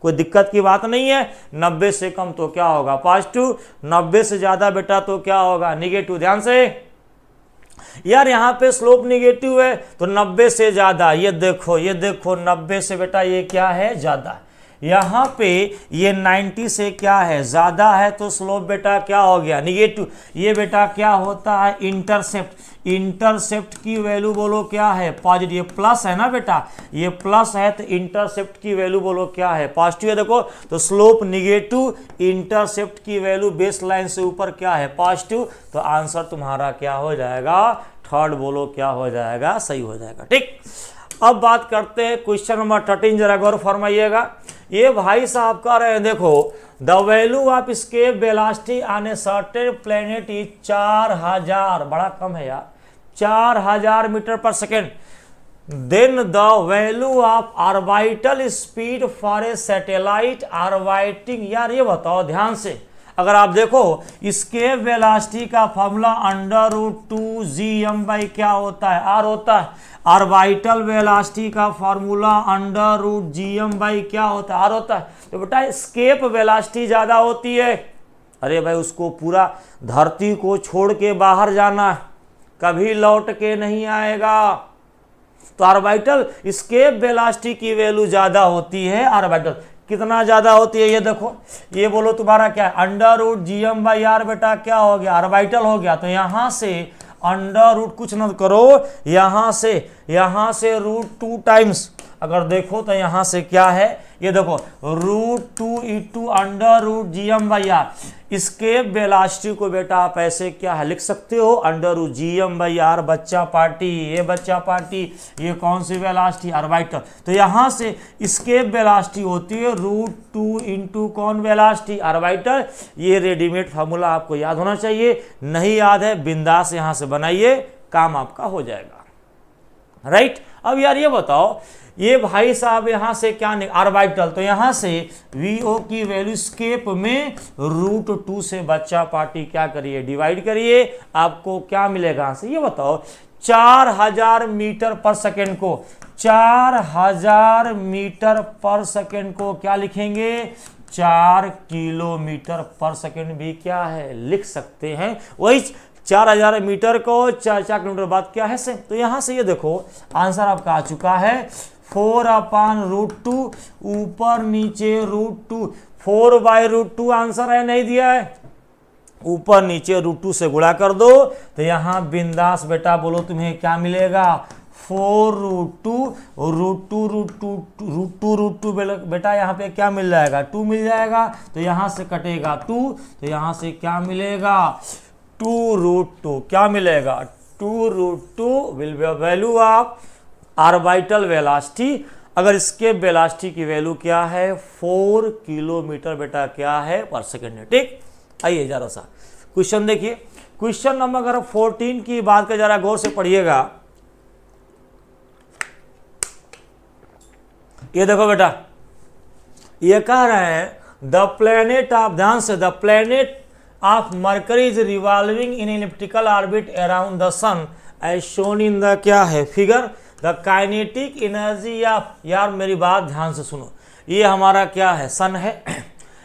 कोई दिक्कत की बात नहीं है। 90 से कम तो क्या होगा, पॉजिटिव। 90 से ज्यादा बेटा तो क्या होगा, निगेटिव। ध्यान से यार यहाँ पे स्लोप निगेटिव है तो 90 से ज्यादा, ये देखो 90 से बेटा ये क्या है, ज्यादा। यहाँ पे ये 90 से क्या है, ज्यादा है, तो स्लोप बेटा क्या हो गया, निगेटिव। ये बेटा क्या होता है, इंटरसेप्ट। इंटरसेप्ट की वैल्यू बोलो क्या है, पॉजिटिव। ये प्लस है ना बेटा, ये प्लस है तो इंटरसेप्ट की वैल्यू बोलो क्या है, पॉजिटिव है। देखो तो स्लोप निगेटिव, इंटरसेप्ट की वैल्यू बेस लाइन से ऊपर क्या है, पॉजिटिव। तो आंसर तुम्हारा क्या हो जाएगा, थर्ड बोलो क्या हो जाएगा, सही हो जाएगा। ठीक, अब बात करते हैं क्वेश्चन नंबर 13, जरा गौर फरमाइएगा। ये भाई साहब कह रहे हैं, देखो the value of escape velocity on a certain planet is 4000, बड़ा कम है यार, 4000 metre per second. Then the value of orbital speed for a satellite orbiting. यार ये बताओ ध्यान से, अगर आप देखो एस्केप वेलोसिटी का फॉर्मूला √2gm क्या होता है, r होता है। ऑर्बिटल वेलोसिटी का फॉर्मूला √gm क्या होता है, r होता है। तो बेटा एस्केप वेलोसिटी ज्यादा होती है, अरे भाई उसको पूरा धरती को छोड़ के बाहर जाना, कभी लौट के नहीं आएगा। तो ऑर्बिटल एस्केप वेलोसिटी की वैल्यू ज्यादा होती है। ऑर्बिटल कितना ज्यादा होती है, ये देखो, ये बोलो तुम्हारा क्या है, √gm/r बेटा क्या हो गया, ऑर्बिटल हो गया। तो यहां से अंडर कुछ न करो, यहां से √2 टाइम्स, अगर देखो तो यहां से क्या है, ये देखो √2 × √gm/r। इसके वेलोसिटी को बेटा आप ऐसे क्या है लिख सकते हो, √gm/r। बच्चा पार्टी, ये बच्चा पार्टी, ये कौन सी वेलोसिटी, ऑर्बिटल। तो यहां से इसके वेलोसिटी होती है √2 × कौन वेलोसिटी, ऑर्बिटल। ये रेडीमेड फार्मूला आपको याद होना चाहिए, नहीं याद है बिंदास यहां से बनाइए, काम आपका हो जाएगा। राइट। अब यार ये बताओ ये भाई साहब यहाँ से क्या ऑर्बिटल, तो यहाँ से वीओ की वैल्यू स्केप में √2 से बच्चा पार्टी क्या करिए, डिवाइड करिए, आपको क्या मिलेगा यहाँ से ये बताओ। 4000 मीटर पर सेकेंड को, 4000 मीटर पर सेकेंड को क्या लिखेंगे, 4 किलोमीटर पर सेकेंड भी क्या है लिख सकते हैं। वही 4000 मीटर को 4 किलोमीटर बाद क्या है से, तो यहां से ये देखो आंसर आपका आ चुका है 4/√2, ऊपर नीचे √2, 4/√2 आंसर है, नहीं दिया है, ऊपर नीचे √2 से गुणा कर दो, तो यहां बिंदास बेटा बोलो तुम्हें क्या मिलेगा, 4√2, √2 बेटा यहाँ पे क्या मिल जाएगा, 2 मिल जाएगा, तो यहाँ से कटेगा 2, तो यहाँ से क्या मिलेगा 2√2, क्या मिलेगा 2√2 will be value of orbital velocity. अगर इसके वेलोसिटी की वैल्यू क्या है 4 किलोमीटर बेटा क्या है पर सेकेंड है। ठीक, आइए जरा सा क्वेश्चन देखिए, क्वेश्चन नंबर 14 की बात का जरा गौर से पढ़िएगा। ये देखो बेटा, ये कह रहे हैं द प्लेनेट ऑफ, ध्यान से, the planet of Mercury is revolving in elliptical orbit around the sun as shown in the क्या है figure, the kinetic energy of, यार मेरी बात ध्यान से सुनो, ये हमारा क्या है सन है,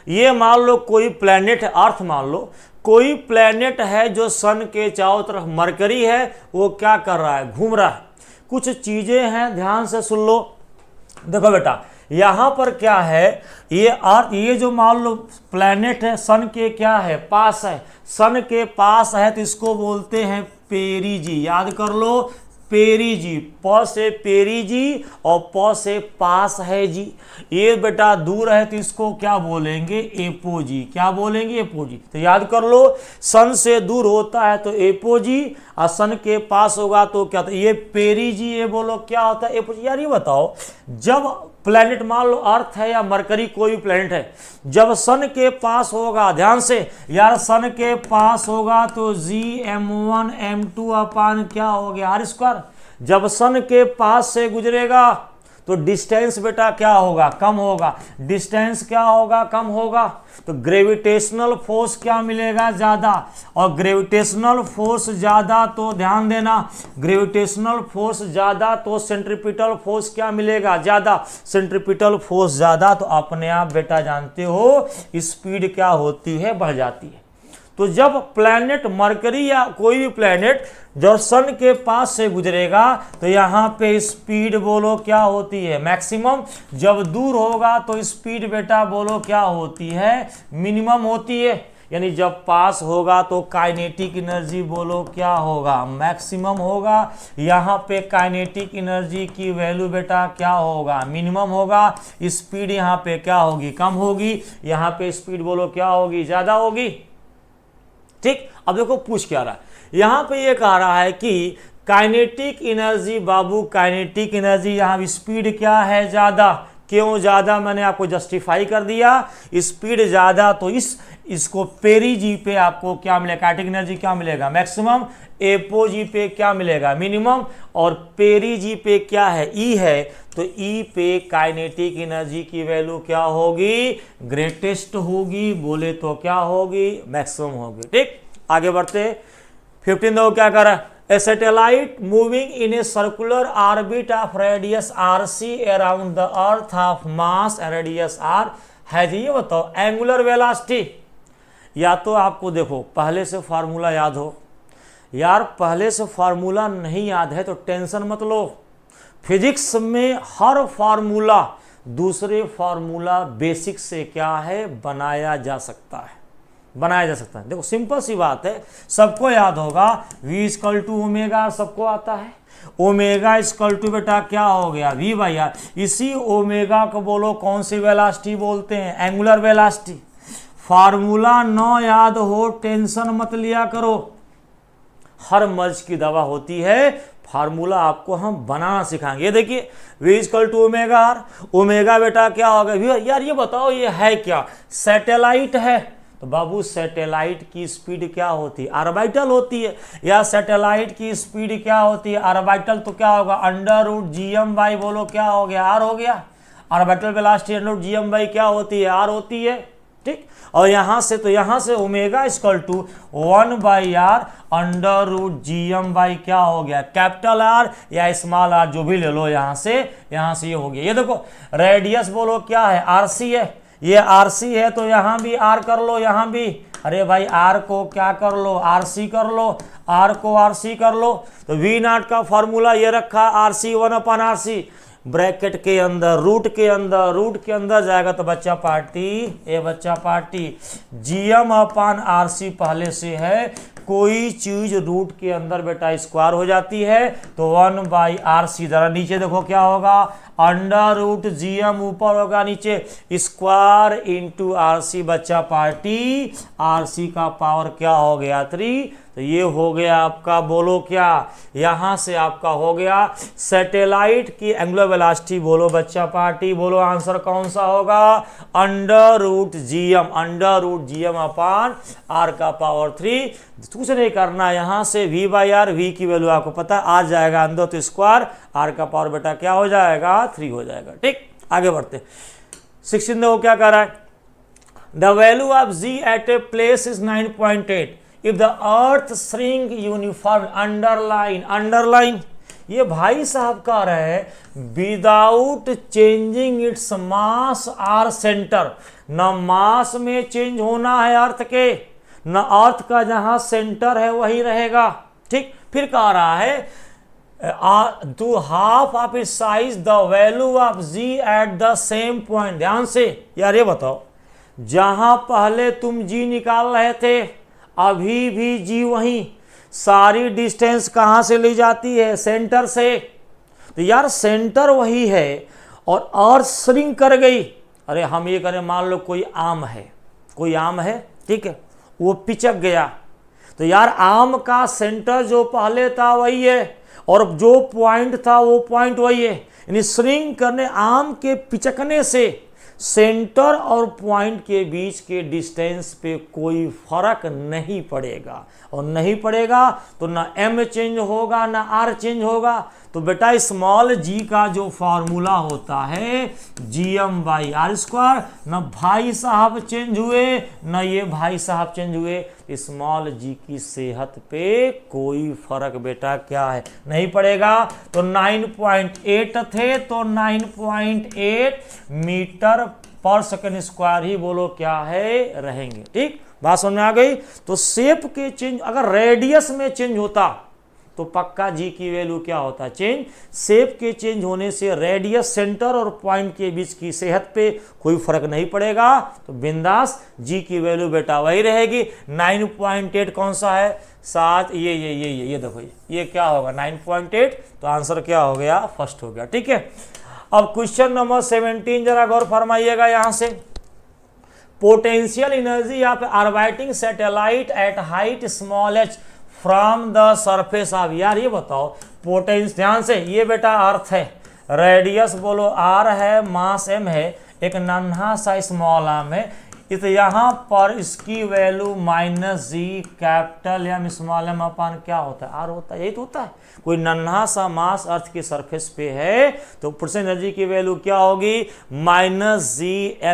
ये मान लो कोई प्लेनेट है, अर्थ मान लो कोई प्लेनेट है जो सन के चारों तरफ मरकरी है, वो क्या कर रहा है, घूम रहा है। कुछ चीजें हैं, ध्यान से सुन लो, देखो बेटा यहां पर क्या है, ये अर्थ, ये जो मान लो प्लेनेट है सन के क्या है पास है, सन के पास है, तो इसको बोलते हैं पेरिजी, याद कर लो पेरिजी, प से पेरिजी और प से पास है जी। ये बेटा दूर है तो इसको क्या बोलेंगे एपोजी, क्या बोलेंगे एपोजी, तो याद कर लो सन से दूर होता है तो एपोजी, और सन के पास होगा तो क्या, तो ये पेरिजी, ये बोलो क्या होता है एपोजी। यार ये बताओ जब प्लेनेट मान लो अर्थ है या मरकरी कोई भी प्लेनेट है, जब सन के पास होगा, ध्यान से यार सन के पास होगा तो Gm1m2 अपान क्या हो गया r², जब सन के पास से गुजरेगा तो डिस्टेंस बेटा क्या होगा, कम होगा, डिस्टेंस क्या होगा, कम होगा, तो ग्रेविटेशनल फोर्स क्या मिलेगा, ज्यादा, और ग्रेविटेशनल फोर्स ज्यादा तो ध्यान देना, ग्रेविटेशनल फोर्स ज्यादा तो सेंट्रीपिटल फोर्स क्या मिलेगा, ज्यादा, सेंट्रीपिटल फोर्स ज्यादा, तो अपने आप बेटा जानते हो स्पीड क्या होती है, बढ़ जाती है। तो जब प्लैनेट मरकरी या कोई भी प्लैनेट जब सन के पास से गुजरेगा तो यहाँ पे स्पीड बोलो क्या होती है, मैक्सिमम, जब दूर होगा तो स्पीड बेटा बोलो क्या होती है, मिनिमम होती है। यानी जब पास होगा तो काइनेटिक एनर्जी बोलो क्या होगा, मैक्सिमम होगा, यहाँ पे काइनेटिक एनर्जी की वैल्यू बेटा क्या होगा, मिनिमम होगा, स्पीड यहाँ पे क्या होगी, कम होगी, यहाँ पे स्पीड बोलो क्या होगी, ज़्यादा होगी। ठीक, अब देखो पूछ क्या रहा है, यहाँ पे ये कह रहा है कि काइनेटिक एनर्जी, बाबू काइनेटिक एनर्जी यहाँ स्पीड क्या है, ज़्यादा, क्यों ज़्यादा, मैंने आपको जस्टिफाई कर दिया, स्पीड ज़्यादा तो इसको पेरी जी पे आपको क्या मिलेगा, काइनेटिक एनर्जी क्या मिलेगा, मैक्सिमम, एपो जी पे क्या मिलेगा, मिनिमम, और पेरी जी पे क्या है, ई है, तो ई पे काइनेटिक एनर्जी की वैल्यू क्या होगी, ग्रेटेस्ट होगी, बोले तो क्या होगी, मैक्सिमम होगी। ठीक, आगे बढ़ते 15 दो क्या कर रहा है, A satellite moving in a circular orbit of radius rc around the earth of mass radius r has, ये बताओ angular velocity, या तो आपको देखो पहले से फार्मूला याद हो, यार पहले से फार्मूला नहीं याद है तो टेंशन मत लो, फिजिक्स में हर फार्मूला दूसरे फार्मूला बेसिक से क्या है बनाया जा सकता है, बनाया जा सकता है। देखो सिंपल सी बात है, सबको याद होगा v = ओमेगा, सबको आता है, ओमेगा = बेटा क्या हो गया v/r, इसी ओमेगा को बोलो कौन सी वेलोसिटी बोलते हैं, एंगुलर वेलोसिटी। फार्मूला न याद हो टेंशन मत लिया करो, हर मर्ज की दवा होती है, फार्मूला आपको हम बनाना सिखाएंगे। ये देखिए v = ओमेगा r, ओमेगा बेटा क्या होगा v। यार ये बताओ ये है क्या, सैटेलाइट है तो बाबू सैटेलाइट की स्पीड क्या होती है? ऑर्बिटल होती है। या सैटेलाइट की स्पीड क्या होती है? ऑर्बिटल। तो क्या होगा? अंडर रूट GM बाई, बोलो क्या हो गया? R हो गया। Orbital velocity under root GM by क्या होती है? R होती है। ठीक। और यहां से तो यहां से omega equal to 1/r under root GM by क्या हो गया? कैपिटल R या स्मॉल r, जो भी ले लो। यहां से ये हो गया। ये देखो रेडियस बोलो क्या है? RC है। ये RC है तो यहां भी R कर लो, यहां भी। अरे भाई R को क्या कर लो? RC कर लो। R को RC कर लो। तो V0 का फॉर्मूला ये रखा, RC 1/RC, ब्रैकेट के अंदर रूट के अंदर जाएगा तो बच्चा पार्टी GM/RC पहले से है। कोई चीज रूट के अंदर बेटा स्क्वायर हो जाती है तो 1/RC। जरा नीचे देखो क्या होगा? अंडर रूट GM ऊपर होगा, नीचे स्क्वायर इंटू RC। बच्चा पार्टी RC का पावर क्या हो गया? 3। तो ये हो गया आपका, बोलो क्या? यहां से आपका हो गया सैटेलाइट की एंगुलर वेलोसिटी। बोलो बच्चा पार्टी, बोलो आंसर कौन सा होगा? अंडर रूट GM अपान R का पावर 3। कुछ नहीं करना, यहां से V/R, V की वैल्यू आपको पता है, आ जाएगा अंदर तो स्क्वायर, R का पावर बेटा क्या हो जाएगा? 3 हो जाएगा। ठीक, आगे बढ़ते। 16 देखो क्या कर रहा है? The value of G at a place is 9.8 if the earth shrink uniform. Underline ये भाई साहब कह रहे हैं without changing its mass or centre. न मास में चेंज होना है अर्थ के, न अर्थ का जहां सेंटर है वही रहेगा। ठीक, फिर कह रहा है to half of its size the value of G at the same point. ध्यान से यार ये बताओ, जहां पहले तुम G निकाल रहे थे अभी भी G वहीं, सारी डिस्टेंस कहां से ली जाती है? सेंटर से। तो यार सेंटर वही है और अर्थ श्रिंक कर गई। अरे हम ये करें, मान लो कोई आम है, ठीक है, वो पिचक गया तो यार आम का सेंटर जो पहले था वही है और जो पॉइंट था वो पॉइंट वही है। यानी श्रिंक करने, आम के पिचकने से सेंटर और पॉइंट के बीच के डिस्टेंस पे कोई फर्क नहीं पड़ेगा, और नहीं पड़ेगा तो ना M चेंज होगा ना R चेंज होगा। तो बेटा स्मॉल g का जो फॉर्मूला होता है GM/R², न भाई साहब चेंज हुए न ये भाई साहब चेंज हुए। स्मॉल g की सेहत पे कोई फर्क बेटा क्या है? नहीं पड़ेगा। तो 9.8 थे तो 9.8 मीटर पर सेकंड स्क्वायर ही बोलो क्या है? रहेंगे। ठीक, बात समझ में आ गई? तो शेप के चेंज, अगर रेडियस में चेंज होता तो पक्का जी की वैल्यू क्या होता? चेंज। शेप के चेंज होने से रेडियस, सेंटर और पॉइंट के बीच की सेहत पे कोई फर्क नहीं पड़ेगा, तो बिंदास जी की वैल्यू बेटा वही रहेगी। 9.8 कौन सा है? 7। ये देखो, ये क्या होगा? 9.8। तो आंसर क्या हो गया? फर्स्ट हो गया। ठीक है, अब क्वेश्चन नंबर 17 जरा गौर फरमाइएगा। यहां से potential energy of orbiting satellite at height small h from the surface of. यार ये बताओ पोटेंशियल, ध्यान से, ये बेटा अर्थ है, रेडियस बोलो R है, मास M है, एक नन्हा सा स्मॉल आर्म है। तो यहाँ पर इसकी value -g capital M small m अपान क्या होता है? R होता है। यही तो होता है। कोई नन्हा सा मास अर्थ की सरफेस पे है तो पोटेंशियल एनर्जी की वैल्यू क्या होगी? -g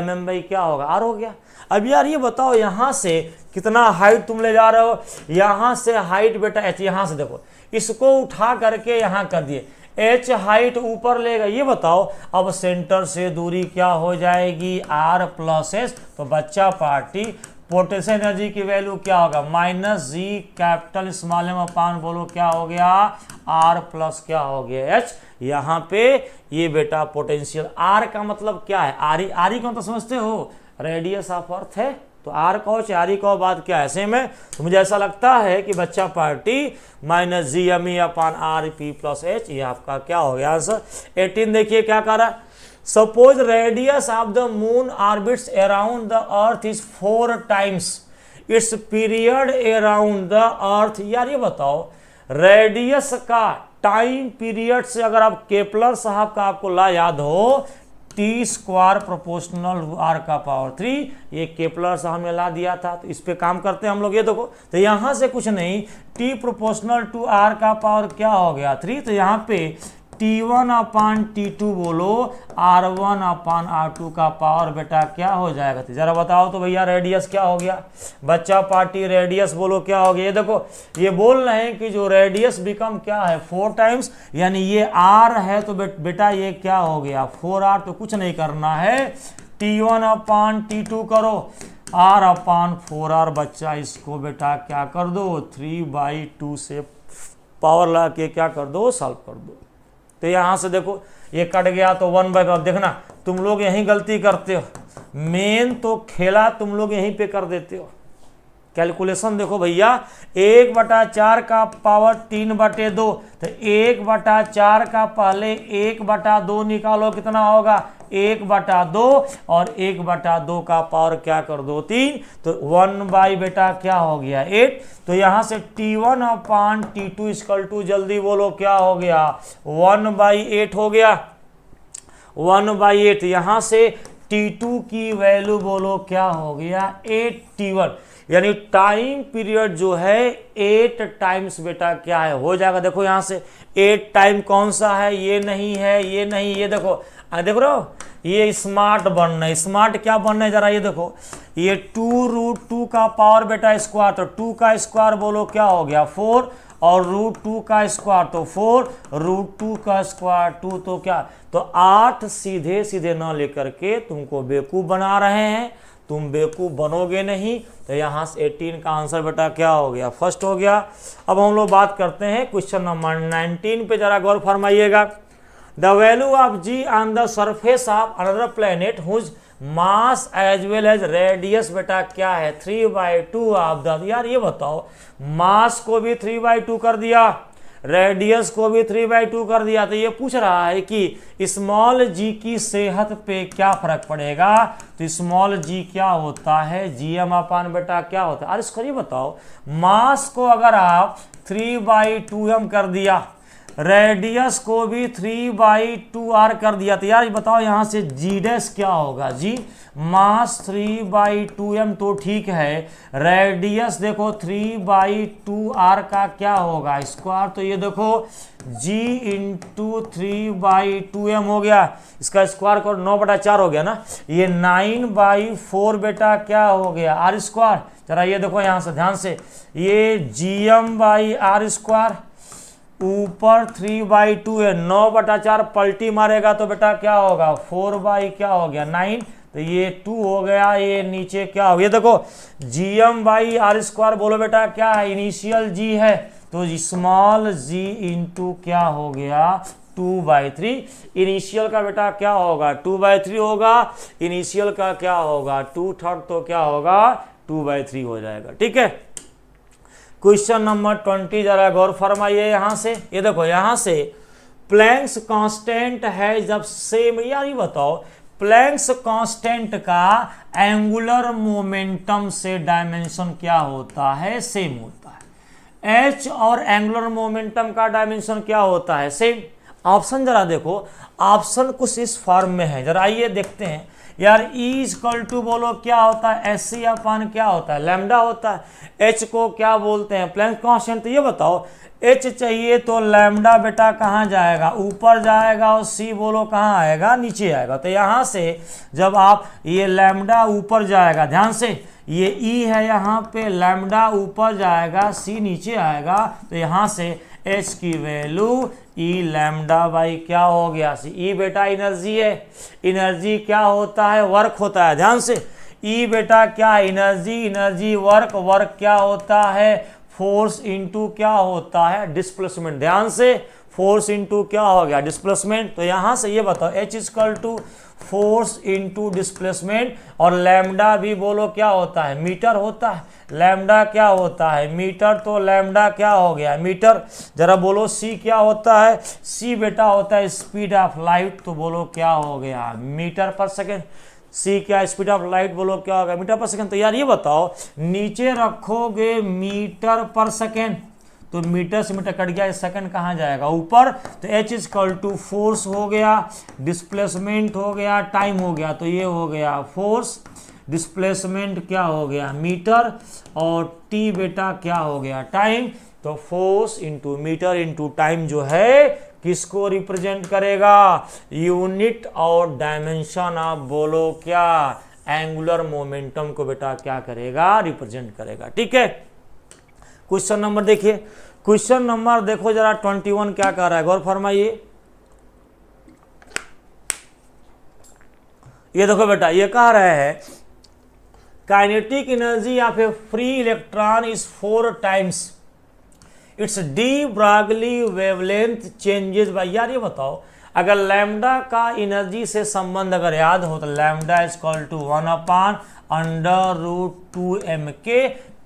mm बाई क्या होगा? R हो गया। अब यार ये बताओ यहाँ से कितना हाइट तुम ले जा रहे हो? यहाँ से हाइट बेटा h, यहाँ से देखो इसको उठा करके यहाँ कर दिए, h हाइट ऊपर लेगा। ये बताओ अब सेंटर से दूरी क्या हो जाएगी? R + h। तो बच्चा पार्टी पोटेंशियल एनर्जी की वैल्यू क्या होगा? -g कैपिटल स्मॉल m अपान बोलो क्या हो गया? R प्लस क्या हो गया? h। यहाँ पे ये बेटा पोटेंशियल, R का मतलब क्या है? आरी को तो समझते हो, रेडियस ऑफ अर्थ है, तो R कहो चाहे आरी कहो, बात क्या है? सेम है। तो मुझे ऐसा लगता है कि बच्चा पार्टी -gme अपान RP + h, ये आपका क्या हो गया आंसर? 18 देखिए क्या कर रहा है? Suppose radius of the moon orbits around the earth is 4 times it's period around the earth. यार ये बताओ रेडियस का टाइम पीरियड से, अगर आप केपलर साहब का आपको ला याद हो, टी स्क्वायर प्रोपोर्शनल आर का पावर 3, ये केपलर से हमने ला दिया था, तो इस पे काम करते हैं हम लोग। ये देखो, तो यहाँ से कुछ नहीं, टी प्रोपोर्शनल टू आर का पावर क्या हो गया 3, तो यहाँ पे T1 अपान T2 बोलो R1 अपान R2 का पावर बेटा क्या हो जाएगा। तो जरा बताओ तो भैया रेडियस क्या हो गया बच्चा पार्टी, रेडियस बोलो क्या हो गया। ये देखो, ये बोल रहे हैं कि जो रेडियस बिकम क्या है 4 टाइम्स, यानी ये R है तो बेटा ये क्या हो गया 4R। तो कुछ नहीं करना है, T1 अपान T2 करो, R अपान 4R बच्चा, इसको बेटा क्या कर दो 3/2 से पावर ला के क्या कर दो सॉल्व कर दो। तो यहाँ से देखो ये कट गया तो 1/5। देखना तुम लोग यहीं गलती करते हो, मेन तो खेला तुम लोग यहीं पे कर देते हो। कैलकुलेशन देखो भैया, 1/4 का पावर 3/2, तो 1/4 का पहले 1/2 निकालो, कितना होगा 1/2, और 1/2 का पावर क्या कर दो 3, तो 1 बेटा क्या हो गया 8। तो यहाँ से T1 upon T2 equal to, जल्दी बोलो क्या हो गया 1/8 हो गया, 1/8। यहाँ से T2 की वैल्यू बोलो क्या हो गया 8T1, यानी टाइम पीरियड जो है 8 टाइम्स बेटा क्या है हो जाएगा। देखो यहाँ से 8 टाइम कौन सा है, ये नहीं है, ये नहीं, ये देखो देख रहे हो, ये स्मार्ट बनना है। स्मार्ट क्या बनना है जरा ये देखो, ये 2√2 का पावर बेटा स्क्वायर, तो 2 का स्क्वायर बोलो क्या हो गया 4, और √2 का स्क्वायर तो 4, √2 का स्क्वायर 2, तो क्या, तो 8 सीधे सीधे ना लेकर के तुमको बेवकूफ़ बना रहे हैं, तुम बेवकूफ़ बनोगे नहीं। तो यहाँ से 18 का आंसर बेटा क्या हो गया फर्स्ट हो गया। अब हम लोग बात करते हैं क्वेश्चन नंबर 19 पे, जरा गौर फरमाइएगा। The value of G on the surface of another planet whose mass as well as radius बेटा क्या है 3/2 ऑफ द। यार ये बताओ, मास को भी 3/2 कर दिया, रेडियस को भी 3/2 कर दिया, तो ये पूछ रहा है कि स्मॉल जी की सेहत पे क्या फर्क पड़ेगा। तो स्मॉल जी क्या होता है GM अपान बेटा क्या होता है। अरे इसको ये बताओ, मास को अगर आप 3/2m कर दिया, रेडियस को भी 3/2r कर दिया, तो यार बताओ यहाँ से जी डैश क्या होगा, जी मास 3/2m तो ठीक है, रेडियस देखो 3/2r का क्या होगा स्क्वायर, तो ये देखो g इंटू 3/2m हो गया, इसका स्क्वायर को 9/4 हो गया ना, ये 9/4 बेटा क्या हो गया r स्क्वायर। जरा ये देखो यहाँ से ध्यान से, ये gm/r स्क्वायर ऊपर 3/2 है, 9/4 पलटी मारेगा तो बेटा क्या होगा 4 क्या हो गया 9, तो ये 2 हो गया, ये नीचे क्या हो गया देखो gm/r स्क्वायर बोलो बेटा क्या है इनिशियल g है, तो स्मॉल g इंटू क्या हो गया 2/3। इनिशियल का बेटा क्या होगा 2/3 होगा, इनिशियल का क्या होगा 2/3, तो क्या होगा 2/3 हो जाएगा। ठीक है, क्वेश्चन नंबर 20 जरा गौर फरमाइए। यहाँ से ये देखो, यहाँ से प्लैंक्स कांस्टेंट है जब सेम, यार ये बताओ प्लैंक्स कांस्टेंट का एंगुलर मोमेंटम से डायमेंशन क्या होता है सेम होता है, h और एंगुलर मोमेंटम का डायमेंशन क्या होता है सेम। ऑप्शन जरा देखो, ऑप्शन कुछ इस फॉर्म में है, जरा आइए देखते हैं। यार E बोलो क्या होता है SC अपान क्या होता है लैम्डा होता है, H को क्या बोलते हैं प्लैंक कांस्टेंट। तो ये बताओ H चाहिए तो लैम्डा बेटा कहाँ जाएगा ऊपर जाएगा, और C बोलो कहाँ आएगा नीचे आएगा। तो यहाँ से जब आप ये लैम्डा ऊपर जाएगा, ध्यान से ये E है यहाँ पे, लैम्डा ऊपर जाएगा C नीचे आएगा, तो यहाँ से H की वैल्यू E लैम्डा क्या हो गया C। E बेटा एनर्जी है, एनर्जी क्या होता है वर्क होता है, ध्यान से E बेटा क्या है एनर्जी, एनर्जी वर्क, वर्क क्या होता है फोर्स इंटू क्या होता है डिस्प्लेसमेंट, ध्यान से फोर्स इंटू क्या हो गया डिस्प्लेसमेंट। तो यहाँ से ये बताओ H फोर्स इंटू डिस्प्लेसमेंट, और लैम्डा भी बोलो क्या होता है मीटर होता है, लैम्डा क्या होता है मीटर, तो लैम्डा क्या हो गया मीटर। जरा बोलो C क्या होता है, C बेटा होता है स्पीड ऑफ लाइट, तो बोलो क्या हो गया मीटर पर सेकेंड। C क्या स्पीड ऑफ लाइट बोलो क्या होगा मीटर पर सेकेंड। तो यार ये बताओ नीचे रखोगे मीटर पर सेकेंड, तो मीटर से मीटर कट गया, सेकंड कहाँ जाएगा ऊपर, तो h इक्वल टू फोर्स हो गया, डिस्प्लेसमेंट हो गया, टाइम हो गया, तो ये हो गया फोर्स, डिस्प्लेसमेंट क्या हो गया मीटर, और t बेटा क्या हो गया टाइम। तो force into metre into time जो है किसको रिप्रेजेंट करेगा, यूनिट और डायमेंशन, आप बोलो क्या, एंगुलर मोमेंटम को बेटा क्या करेगा, रिप्रेजेंट करेगा। ठीक है, क्वेश्चन नंबर देखिए, क्वेश्चन नंबर देखो जरा 21 क्या कह रहा है, गौर फरमाइए। ये देखो बेटा, ये कह रहे हैं kinetic energy of a free electron is 4 times its de Broglie wavelength changes by. यार ये बताओ, अगर लैम्डा का एनर्जी से संबंध अगर याद हो तो lambda is equal to 1/√2m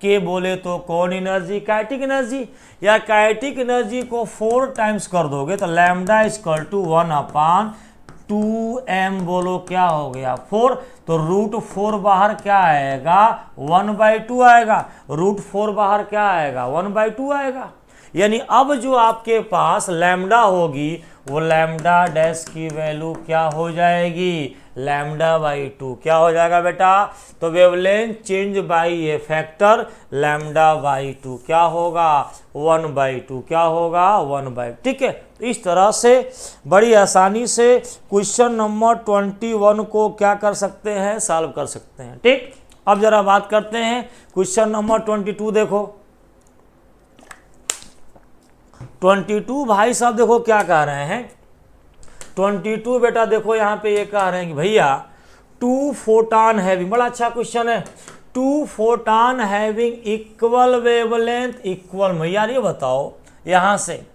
के बोले तो कौन एनर्जी, काइनेटिक एनर्जी। या काइनेटिक एनर्जी को 4 टाइम्स कर दोगे तो lambda is equal to 1/2m बोलो क्या हो गया 4, तो √4 बाहर क्या आएगा 1/2 आएगा, √4 बाहर क्या आएगा 1/2 आएगा। यानी अब जो आपके पास लैम्डा होगी वो लैम्डा डैश की वैल्यू क्या हो जाएगी, λ/2 क्या हो जाएगा बेटा, तो wavelength change by a factor λ/2 क्या होगा 1/2, क्या होगा 1/2। ठीक है, तो इस तरह से बड़ी आसानी से क्वेश्चन नंबर 21 को क्या कर सकते हैं, सॉल्व कर सकते हैं। ठीक, अब जरा बात करते हैं क्वेश्चन नंबर 22। देखो 22 भाई साहब देखो क्या कह रहे हैं, 22 बेटा देखो यहाँ पे ये कह रहे हैं कि भैया 2 फोटॉन हैविंग, बड़ा अच्छा क्वेश्चन है, 2 photon having equal wavelength equal में। यार ये बताओ यहाँ से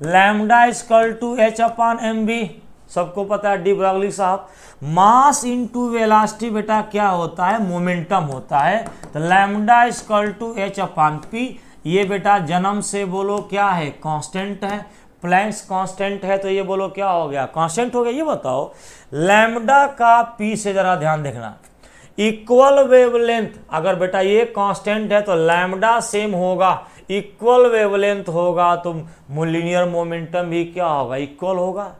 लैम्डा इक्वल टू h/mv, सबको पता है डी ब्रागली साहब, मास इंटू वेलोसिटी बेटा क्या होता है, मोमेंटम होता है, तो लैम्डा इक्वल टू h/p, ये बेटा जन्म से बोलो क्या है कांस्टेंट है, प्लैंक्स कांस्टेंट है, तो ये बोलो क्या हो गया कांस्टेंट हो गया। ये बताओ लैम्डा का पी से जरा ध्यान देखना, इक्वल वेवलेंथ, अगर बेटा ये कांस्टेंट है तो लैम्डा सेम होगा, इक्वल वेवलेंथ होगा तो लीनियर मोमेंटम भी क्या होगा इक्वल होगा।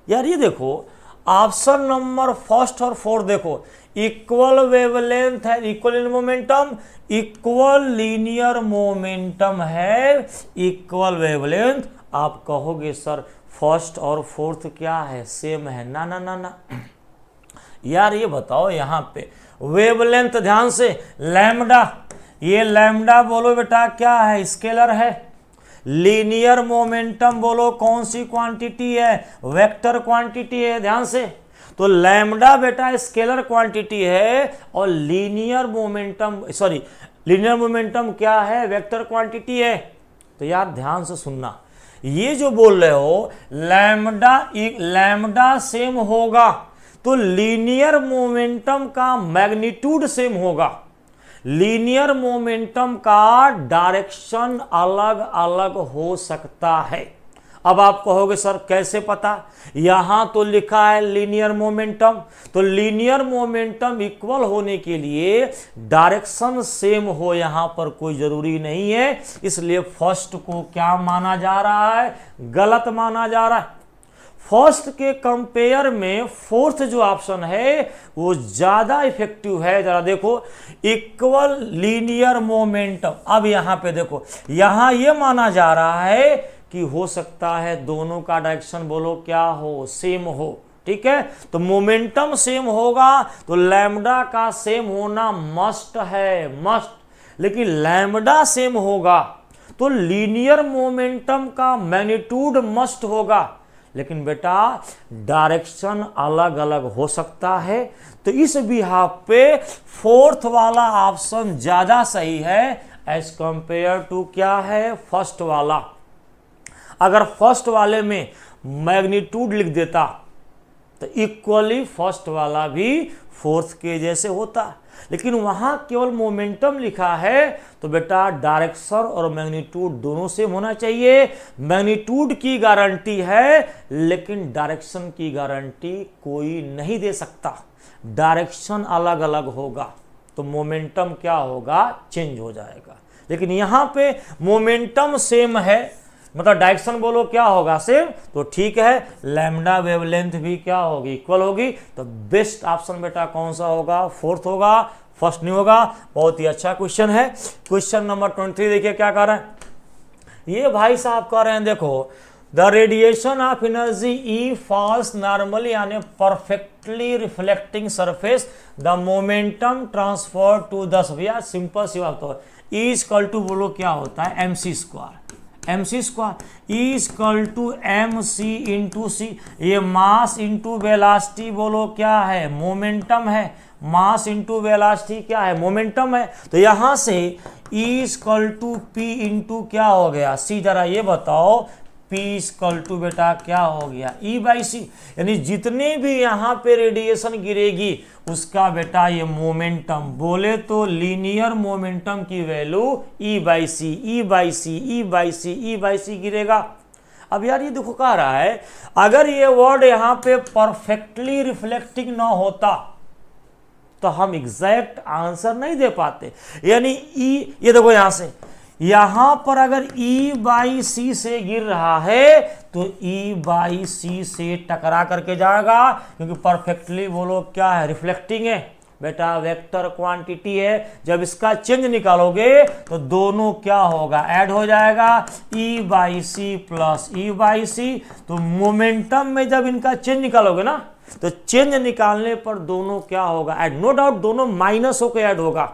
यार ये देखो ऑप्शन नंबर फर्स्ट और फोर्थ देखो, इक्वल वेवलेंथ है, equal momentum, equal linear momentum है, इक्वल वेवलेंथ। आप कहोगे सर फर्स्ट और फोर्थ क्या है सेम है, ना ना ना ना। यार ये बताओ यहाँ पे वेवलेंथ ध्यान से, लैम्डा, ये लैम्डा बोलो बेटा क्या है स्केलर है, लीनियर मोमेंटम बोलो कौन सी क्वांटिटी है, वेक्टर क्वांटिटी है, ध्यान से। तो लैम्डा बेटा स्केलर क्वांटिटी है और लीनियर मोमेंटम क्या है, वेक्टर क्वांटिटी है। तो यार ध्यान से सुनना, ये जो बोल रहे हो लैम्डा सेम होगा तो लीनियर मोमेंटम का मैग्नीट्यूड सेम होगा, लीनियर मोमेंटम का डायरेक्शन अलग अलग हो सकता है। अब आप कहोगे सर कैसे पता, यहां तो लिखा है लीनियर मोमेंटम, तो लीनियर मोमेंटम इक्वल होने के लिए डायरेक्शन सेम हो यहां पर कोई जरूरी नहीं है, इसलिए फर्स्ट को क्या माना जा रहा है, गलत माना जा रहा है। फर्स्ट के कंपेयर में फोर्थ जो ऑप्शन है वो ज्यादा इफेक्टिव है। जरा देखो इक्वल लीनियर मोमेंटम, अब यहां पे देखो यहां ये माना जा रहा है कि हो सकता है दोनों का डायरेक्शन बोलो क्या हो सेम हो, ठीक है, तो मोमेंटम सेम होगा तो लैम्डा का सेम होना मस्ट है, मस्ट। लेकिन लैम्डा सेम होगा तो लीनियर मोमेंटम का मैग्नीट्यूड मस्ट होगा, लेकिन बेटा डायरेक्शन अलग अलग हो सकता है। तो इस बिहाफ पे फोर्थ वाला ऑप्शन ज्यादा सही है एज कंपेयर टू क्या है फर्स्ट वाला। अगर फर्स्ट वाले में मैग्नीट्यूड लिख देता तो इक्वली फर्स्ट वाला भी फोर्थ के जैसे होता, लेकिन वहां केवल मोमेंटम लिखा है तो बेटा डायरेक्शन और मैग्नीट्यूड दोनों सेम होना चाहिए। मैग्नीट्यूड की गारंटी है लेकिन डायरेक्शन की गारंटी कोई नहीं दे सकता, डायरेक्शन अलग अलग होगा तो मोमेंटम क्या होगा चेंज हो जाएगा। लेकिन यहाँ पे मोमेंटम सेम है, मतलब डायरेक्शन बोलो क्या होगा सेम, तो ठीक है, लैम्डा वेवलेंथ भी क्या होगी इक्वल होगी। तो बेस्ट ऑप्शन बेटा कौन सा होगा, फोर्थ होगा, फर्स्ट नहीं होगा। बहुत ही अच्छा क्वेश्चन है। क्वेश्चन नंबर 23 देखिए क्या कह रहे हैं, ये भाई साहब कह रहे हैं देखो, the radiation of energy E falls normally on a perfectly reflecting surface, the momentum transfer to 10, भैया सिंपल सी बात हो, ई इक्वल टू बोलो क्या होता है M C square, M C square E equal to M C into C, ये mass into velocity बोलो क्या है मोमेंटम है, मास इंटू वेलासिटी क्या है मोमेंटम है। तो यहां से E equal to P into क्या हो गया सी, जरा ये बताओ P इक्वल टू बेटा क्या हो गया E बाई सी, यानी जितने भी यहाँ पे रेडिएशन गिरेगी उसका बेटा ये मोमेंटम, बोले तो लीनियर मोमेंटम की value E by C, E by C, E by C, E by C गिरेगा। अब यार ये देखो कह रहा है अगर ये वर्ड यहाँ पे परफेक्टली रिफ्लेक्टिंग ना होता तो हम एग्जैक्ट आंसर नहीं दे पाते, यानी E, ये देखो यहां से यहां पर अगर E बाई सी से गिर रहा है तो E बाई सी से टकरा करके जाएगा, क्योंकि परफेक्टली बोलो क्या है रिफ्लेक्टिंग है बेटा, वेक्टर क्वांटिटी है। जब इसका चेंज निकालोगे तो दोनों क्या होगा ऐड हो जाएगा, E by C plus E by C. तो मोमेंटम में जब इनका चेंज निकालोगे ना तो चेंज निकालने पर दोनों क्या होगा ऐड, नो डाउट दोनों माइनस होकर ऐड होगा,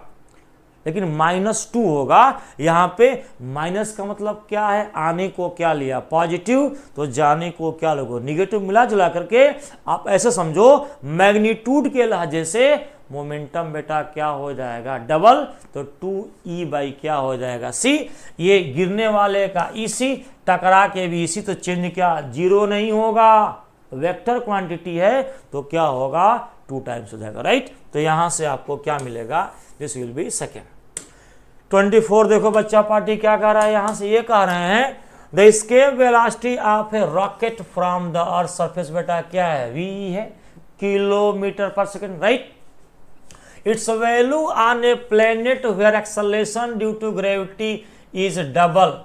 लेकिन -2 होगा। यहां पे माइनस का मतलब क्या है, आने को क्या लिया पॉजिटिव, तो जाने को क्या लोगो निगेटिव, मिला जुला करके आप ऐसे समझो मैग्नीट्यूड के लहजे से मोमेंटम बेटा क्या हो जाएगा डबल, तो 2E बाई क्या हो जाएगा सी, ये गिरने वाले का EC टकरा के भी EC, तो चिन्ह क्या जीरो नहीं होगा, वेक्टर क्वांटिटी है तो क्या होगा 2 टाइम्स हो जाएगा, राइट। तो यहां से आपको क्या मिलेगा, दिस विल बी सेकेंड। 24 देखो बच्चा पार्टी क्या कह रहा है, यहां से ये कह रहे हैं the escape velocity of a rocket from the earth surface बेटा क्या है V है, kilometre per second, right. Its value on a planet where acceleration due to gravity is double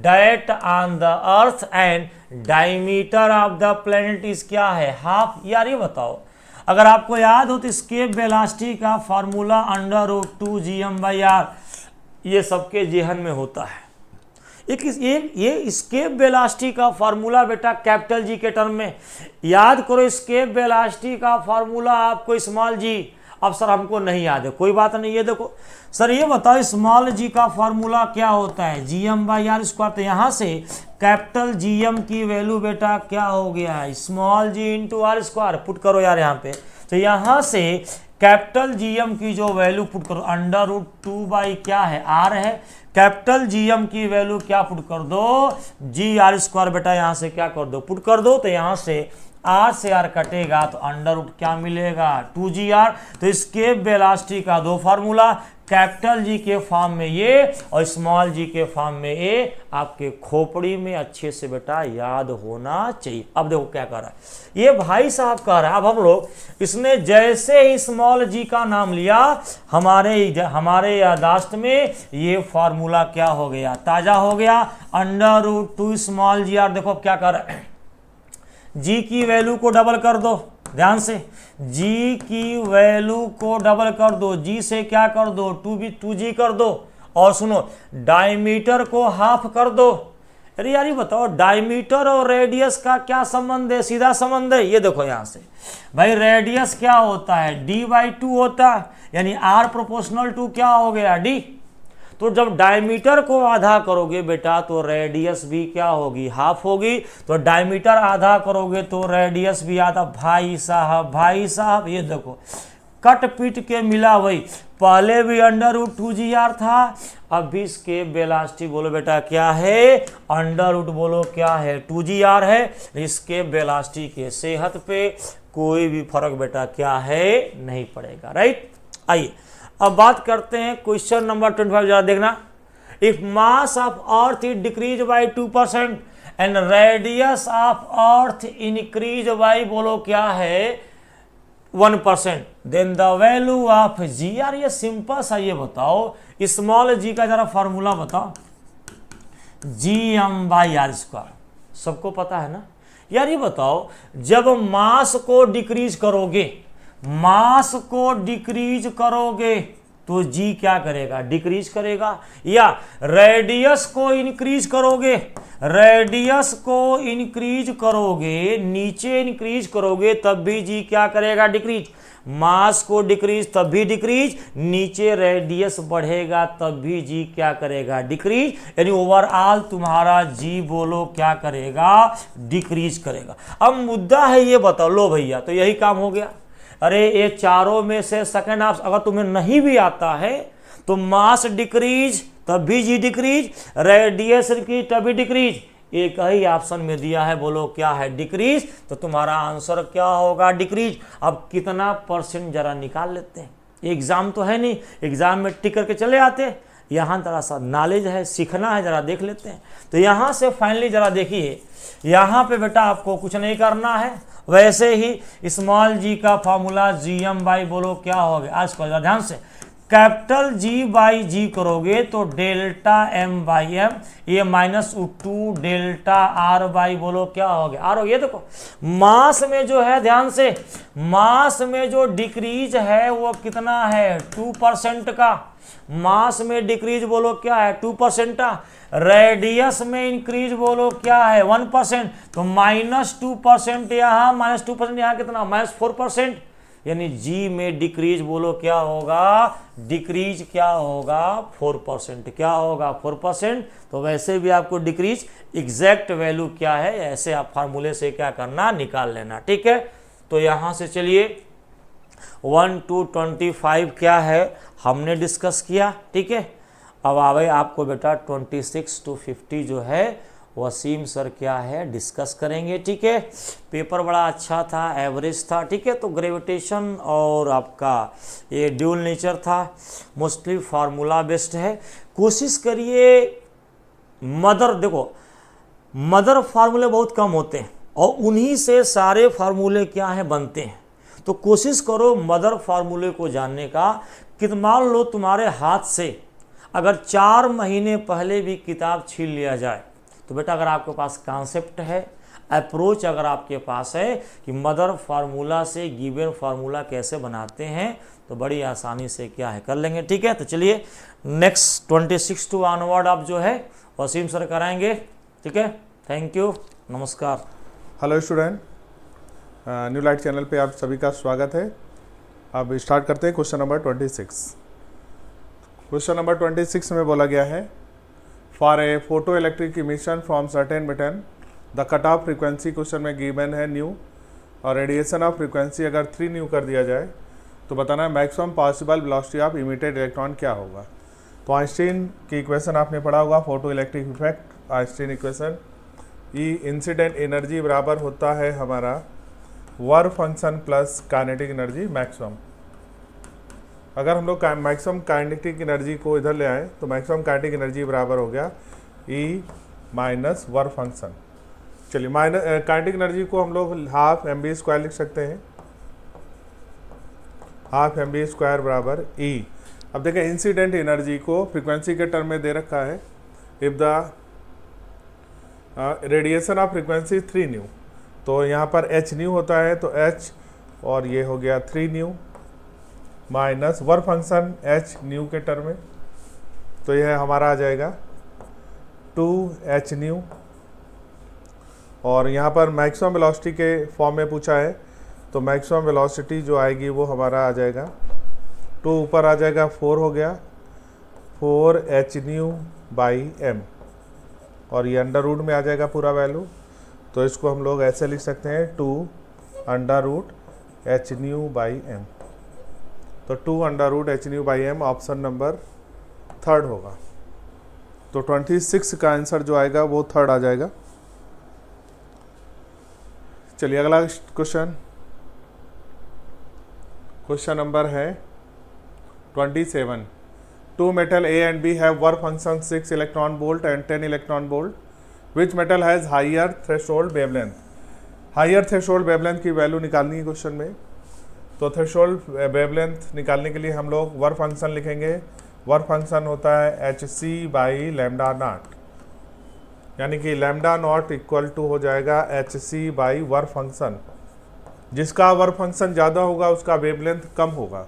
that on the earth and diameter of the planet is क्या है half. यार ये बताओ अगर आपको याद हो तो एस्केप वेलोसिटी का फार्मूला √2gm/r, ये सबके जेहन में होता है। ये एस्केप वेलोसिटी का फार्मूला बेटा कैपिटल जी के टर्म में याद करो, एस्केप वेलोसिटी का फार्मूला आपको स्मॉल जी, अब सर हमको नहीं याद है, कोई बात नहीं। ये देखो सर ये बताओ स्मॉल जी का फार्मूला क्या होता है gm/r², तो यहाँ से कैपिटल GM की वैल्यू बेटा क्या हो गया है small g into r², put करो यार यहाँ पे, तो यहाँ से कैपिटल GM की जो वैल्यू पुट करो √2 बाई क्या है r है, कैपिटल GM की वैल्यू क्या पुट कर दो gr² बेटा, यहाँ से क्या कर दो पुट कर दो, तो यहाँ से r से r कटेगा तो √ क्या मिलेगा 2gr। तो इसके वेलोसिटी का दो फार्मूला, कैपिटल G के फॉर्म में ये और स्मॉल g के फॉर्म में ये, आपके खोपड़ी में अच्छे से बेटा याद होना चाहिए। अब देखो क्या कर रहा है ये भाई साहब कह रहा है, अब हम लोग इसने जैसे ही स्मॉल g का नाम लिया हमारे यादाश्त में ये फार्मूला क्या हो गया ताजा हो गया, √2 स्मॉल g r। देखो क्या कर रहा है, g की वैल्यू को डबल कर दो, ध्यान से g की वैल्यू को डबल कर दो, g से क्या कर दो 2g कर दो, और सुनो डायमीटर को हाफ कर दो। अरे यार ये बताओ डायमीटर और रेडियस का क्या संबंध है, सीधा संबंध है। ये देखो यहां से भाई रेडियस क्या होता है d/2 होता है, यानी r प्रोपोर्शनल टू क्या हो गया d। तो जब डायमीटर को आधा करोगे बेटा तो रेडियस भी क्या होगी हाफ होगी, तो डायमीटर आधा करोगे तो रेडियस भी आधा। भाई साहब ये देखो कट पीट के मिला वही, पहले भी √2gr था, अब भी इसके वेलोसिटी बोलो बेटा क्या है √ बोलो क्या है 2gr है। इसके वेलोसिटी के सेहत पे कोई भी फर्क बेटा क्या है नहीं पड़ेगा, राइट। आइए अब बात करते हैं क्वेश्चन नंबर 25, जरा देखना। If mass of earth is decrease by 2% and radius of earth increase by बोलो क्या है 1%, देन द वैल्यू ऑफ जी। यार ये सिंपल सा, ये बताओ स्मॉल जी का जरा फॉर्मूला बताओ। GM/r², सबको पता है ना। यार ये बताओ जब मास को डिक्रीज करोगे, मास को डिक्रीज करोगे तो जी क्या करेगा, डिक्रीज करेगा। या रेडियस को इंक्रीज करोगे, रेडियस को इंक्रीज करोगे, नीचे इंक्रीज करोगे तब भी जी क्या करेगा, डिक्रीज। मास को डिक्रीज तब भी डिक्रीज, नीचे रेडियस बढ़ेगा तब भी जी क्या करेगा, डिक्रीज। यानी ओवरऑल तुम्हारा जी बोलो क्या करेगा, डिक्रीज करेगा। अब मुद्दा है ये बताओ, लो भैया तो यही काम हो गया। अरे ये चारों में से सेकंड हाफ अगर तुम्हें नहीं भी आता है तो मास डिक्रीज तब भी जी डिक्रीज, रेडियस की तब भी डिक्रीज। एक ही ऑप्शन में दिया है, बोलो क्या है, डिक्रीज। तो तुम्हारा आंसर क्या होगा, डिक्रीज। अब कितना परसेंट जरा निकाल लेते हैं। एग्जाम तो है नहीं, एग्जाम में टिक करके चले आते, यहाँ थोड़ा सा नॉलेज है, सीखना है, जरा देख लेते हैं। तो यहाँ से फाइनली जरा देखिए, यहाँ पे बेटा आपको कुछ नहीं करना है, वैसे ही स्मॉल जी का फॉर्मूला GM/ बोलो क्या हो गया, आज को ध्यान से कैपिटल G/G करोगे तो डेल्टा M/M, ये -2 डेल्टा R/ बोलो क्या हो गया, आर हो गया। देखो मास में जो है, ध्यान से, मास में जो डिक्रीज है वो कितना है, 2% का। मास में डिक्रीज बोलो क्या है, 2% का। रेडियस में इंक्रीज बोलो क्या है, 1%। तो -2% यहाँ, -2% यहाँ कितना, -4%। यानी जी में डिक्रीज बोलो क्या होगा, डिक्रीज क्या होगा, 4%। क्या होगा, 4%। तो वैसे भी आपको डिक्रीज एग्जैक्ट वैल्यू क्या है, ऐसे आप फार्मूले से क्या करना, निकाल लेना, ठीक है। तो यहाँ से चलिए 1 to 25 क्या है हमने डिस्कस किया, ठीक है। अब आवे आपको बेटा 26 to 50 जो है वसीम सर क्या है डिस्कस करेंगे, ठीक है। पेपर बड़ा अच्छा था, एवरेज था, ठीक है। तो ग्रेविटेशन और आपका ये ड्यूल नेचर था, मोस्टली फार्मूला बेस्ड है। कोशिश करिए मदर, देखो मदर फार्मूले बहुत कम होते हैं और उन्हीं से सारे फार्मूले क्या हैं बनते हैं। तो कोशिश करो मदर फार्मूले को जानने का। कि मान लो तुम्हारे हाथ से अगर 4 महीने पहले भी किताब छीन लिया जाए तो बेटा अगर आपके पास कॉन्सेप्ट है, अप्रोच अगर आपके पास है कि मदर फार्मूला से गिवन फार्मूला कैसे बनाते हैं, तो बड़ी आसानी से क्या है कर लेंगे, ठीक है। तो चलिए नेक्स्ट 26 टू ऑनवर्ड आप जो है वसीम सर कराएंगे, ठीक है। थैंक यू, नमस्कार। Hello student, new light channel पे आप सभी का स्वागत है। अब स्टार्ट करते हैं क्वेश्चन नंबर 26। क्वेश्चन नंबर 26 में बोला गया है, for a photo electric emission from certain metal the cut off frequency, question में गिवन है न्यू, और रेडिएशन ऑफ फ्रीक्वेंसी अगर 3 न्यू कर दिया जाए तो बताना है maximum possible velocity of emitted electron क्या होगा। तो आइंस्टीन की इक्वेशन आपने पढ़ा होगा, photo electric effect, Einstein equation. E incident energy बराबर होता है हमारा work function plus kinetic energy maximum. अगर हम लोग मैक्सिमम काइनेटिक एनर्जी को इधर ले आए तो मैक्सिमम काइनेटिक एनर्जी बराबर हो गया ई माइनस वर्क फंक्शन। चलिए काइनेटिक एनर्जी को हम लोग हाफ mv² लिख सकते हैं, हाफ mv² बराबर ई। अब देखें इंसिडेंट एनर्जी को फ्रीक्वेंसी के टर्म में दे रखा है, if the radiation of frequency 3 new, तो यहाँ पर h न्यू होता है तो h, और ये हो गया 3 new minus work function h new के टर्म में, तो यह हमारा आ जाएगा 2h न्यू। और यहाँ पर मैक्सिमम वेलोसिटी के फॉर्म में पूछा है, तो मैक्सिमम वेलोसिटी जो आएगी वो हमारा आ जाएगा 2 ऊपर आ जाएगा 4 हो गया 4h न्यू बाई m, और ये अंडर रूट में आ जाएगा पूरा वैल्यू। तो इसको हम लोग ऐसे लिख सकते हैं 2 under root h nu by m। तो 2 under root h nu by m option number 3 होगा। तो 26 का आंसर जो आएगा वो 3 आ जाएगा। चलिए अगला क्वेश्चन, क्वेश्चन नंबर है 27। 2 metal A and B have work function 6 electron volt and 10 electron volt. Which metal has higher threshold wavelength? Higher threshold wavelength की वैल्यू निकालनी है क्वेश्चन में। तो थ्रेशोल्ड वेवलेंथ निकालने के लिए हम लोग वर्क फंक्शन लिखेंगे। वर्क फंक्शन होता है hc/λ0, यानी कि λ0 इक्वल टू हो जाएगा hc/ वर्क फंक्शन। जिसका वर्क फंक्शन ज़्यादा होगा उसका वेवलेंथ कम होगा,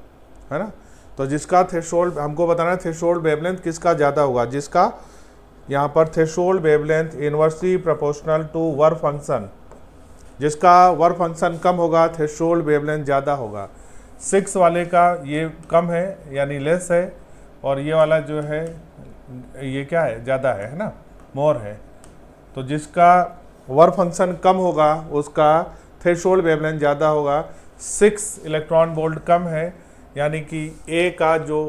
है ना। तो जिसका थ्रेशोल्ड, हमको बताना है थ्रेशोल्ड वेवलेंथ किसका ज़्यादा होगा, जिसका यहाँ पर threshold wavelength inversely proportional to work function. जिसका वर्क फंक्शन कम होगा थ्रेशोल्ड वेवलेंथ ज़्यादा होगा। 6 वाले का ये कम है यानी लेस है, और ये वाला जो है ये क्या है, ज़्यादा है ना, मोर है। तो जिसका वर्क फंक्शन कम होगा उसका थ्रेशोल्ड वेवलेंथ ज़्यादा होगा। 6 इलेक्ट्रॉन वोल्ट कम है, यानी कि ए का जो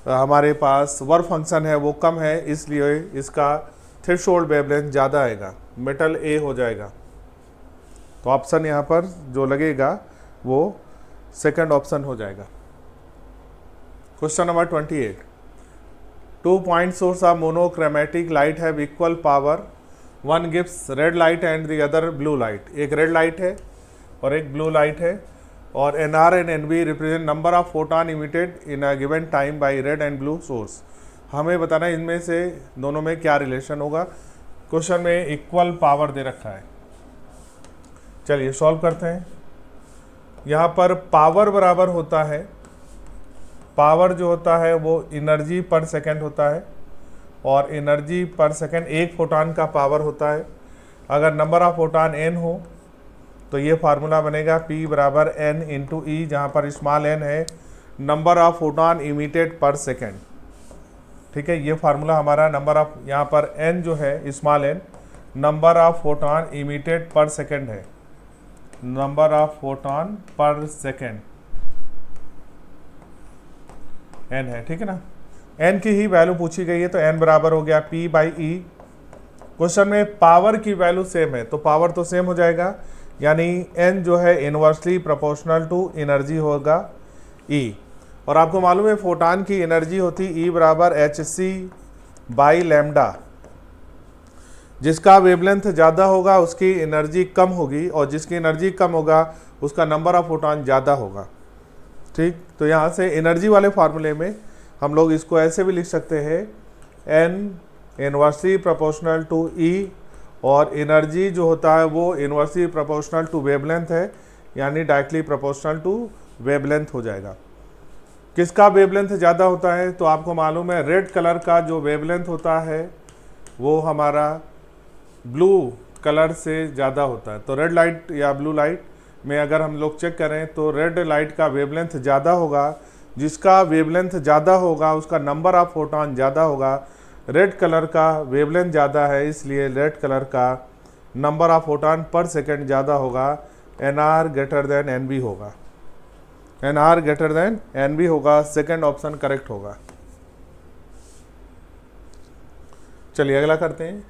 हमारे पास वर्क फंक्शन है वो कम है, इसलिए इसका थ्रेशोल्ड वेवलेंथ ज़्यादा आएगा, मेटल ए हो जाएगा। तो ऑप्शन यहाँ पर जो लगेगा वो सेकंड ऑप्शन हो जाएगा। Question number 28, 2 point source of monochromatic light have equal power, one gives red light and the other blue light। एक रेड लाइट है और एक ब्लू लाइट है, और NR and NB represent number of photon emitted in a given time by red and blue source. हमें बताना है इनमें से दोनों में क्या रिलेशन होगा। क्वेश्चन में इक्वल पावर दे रखा है, चलिए सॉल्व करते हैं। यहाँ पर पावर बराबर होता है, पावर जो होता है वो एनर्जी पर सेकंड होता है, और एनर्जी पर सेकंड एक फोटॉन का पावर होता है। अगर नंबर ऑफ फोटॉन n हो तो ये फार्मूला बनेगा P बराबर n इंटू ई, जहाँ पर स्मॉल n है नंबर ऑफ फोटॉन इमिटेड पर सेकंड। ठीक है, ये फार्मूला हमारा नंबर ऑफ, यहाँ पर n जो है small n number of photon emitted पर सेकंड है, number of photon per second n है। ठीक है ना, n की ही वैल्यू पूछी गई है तो n बराबर हो गया P बाई ई। क्वेश्चन में पावर की वैल्यू सेम है तो पावर तो सेम हो जाएगा, यानी n जो है इनवर्सली प्रोपोर्शनल टू एनर्जी होगा E। और आपको मालूम है फोटॉन की एनर्जी होती E बराबर hc/λ। जिसका वेवलेंथ ज़्यादा होगा उसकी एनर्जी कम होगी, और जिसकी एनर्जी कम होगा उसका नंबर ऑफ फोटॉन ज़्यादा होगा। ठीक, तो यहाँ से एनर्जी वाले फार्मूले में हम लोग इसको ऐसे भी लिख सकते हैं, n inversely proportional to E, और एनर्जी जो होता है वो इनवर्सली प्रोपोर्शनल टू वेवलेंथ है, यानी डायरेक्टली प्रोपोर्शनल टू वेवलेंथ हो जाएगा। किसका वेवलेंथ ज़्यादा होता है तो आपको मालूम है रेड कलर का जो वेवलेंथ होता है वो हमारा ब्लू कलर से ज़्यादा होता है। तो रेड लाइट या ब्लू लाइट में अगर हम लोग चेक करें तो रेड लाइट का वेवलेंथ ज़्यादा होगा, जिसका वेवलेंथ ज़्यादा होगा उसका नंबर ऑफ फोटॉन ज़्यादा होगा। रेड कलर का वेवलेंथ ज़्यादा है इसलिए रेड कलर का number of photon per second ज़्यादा होगा, NR ग्रेटर देन NB होगा, NR ग्रेटर देन NB होगा। सेकंड ऑप्शन करेक्ट होगा। चलिए अगला करते हैं।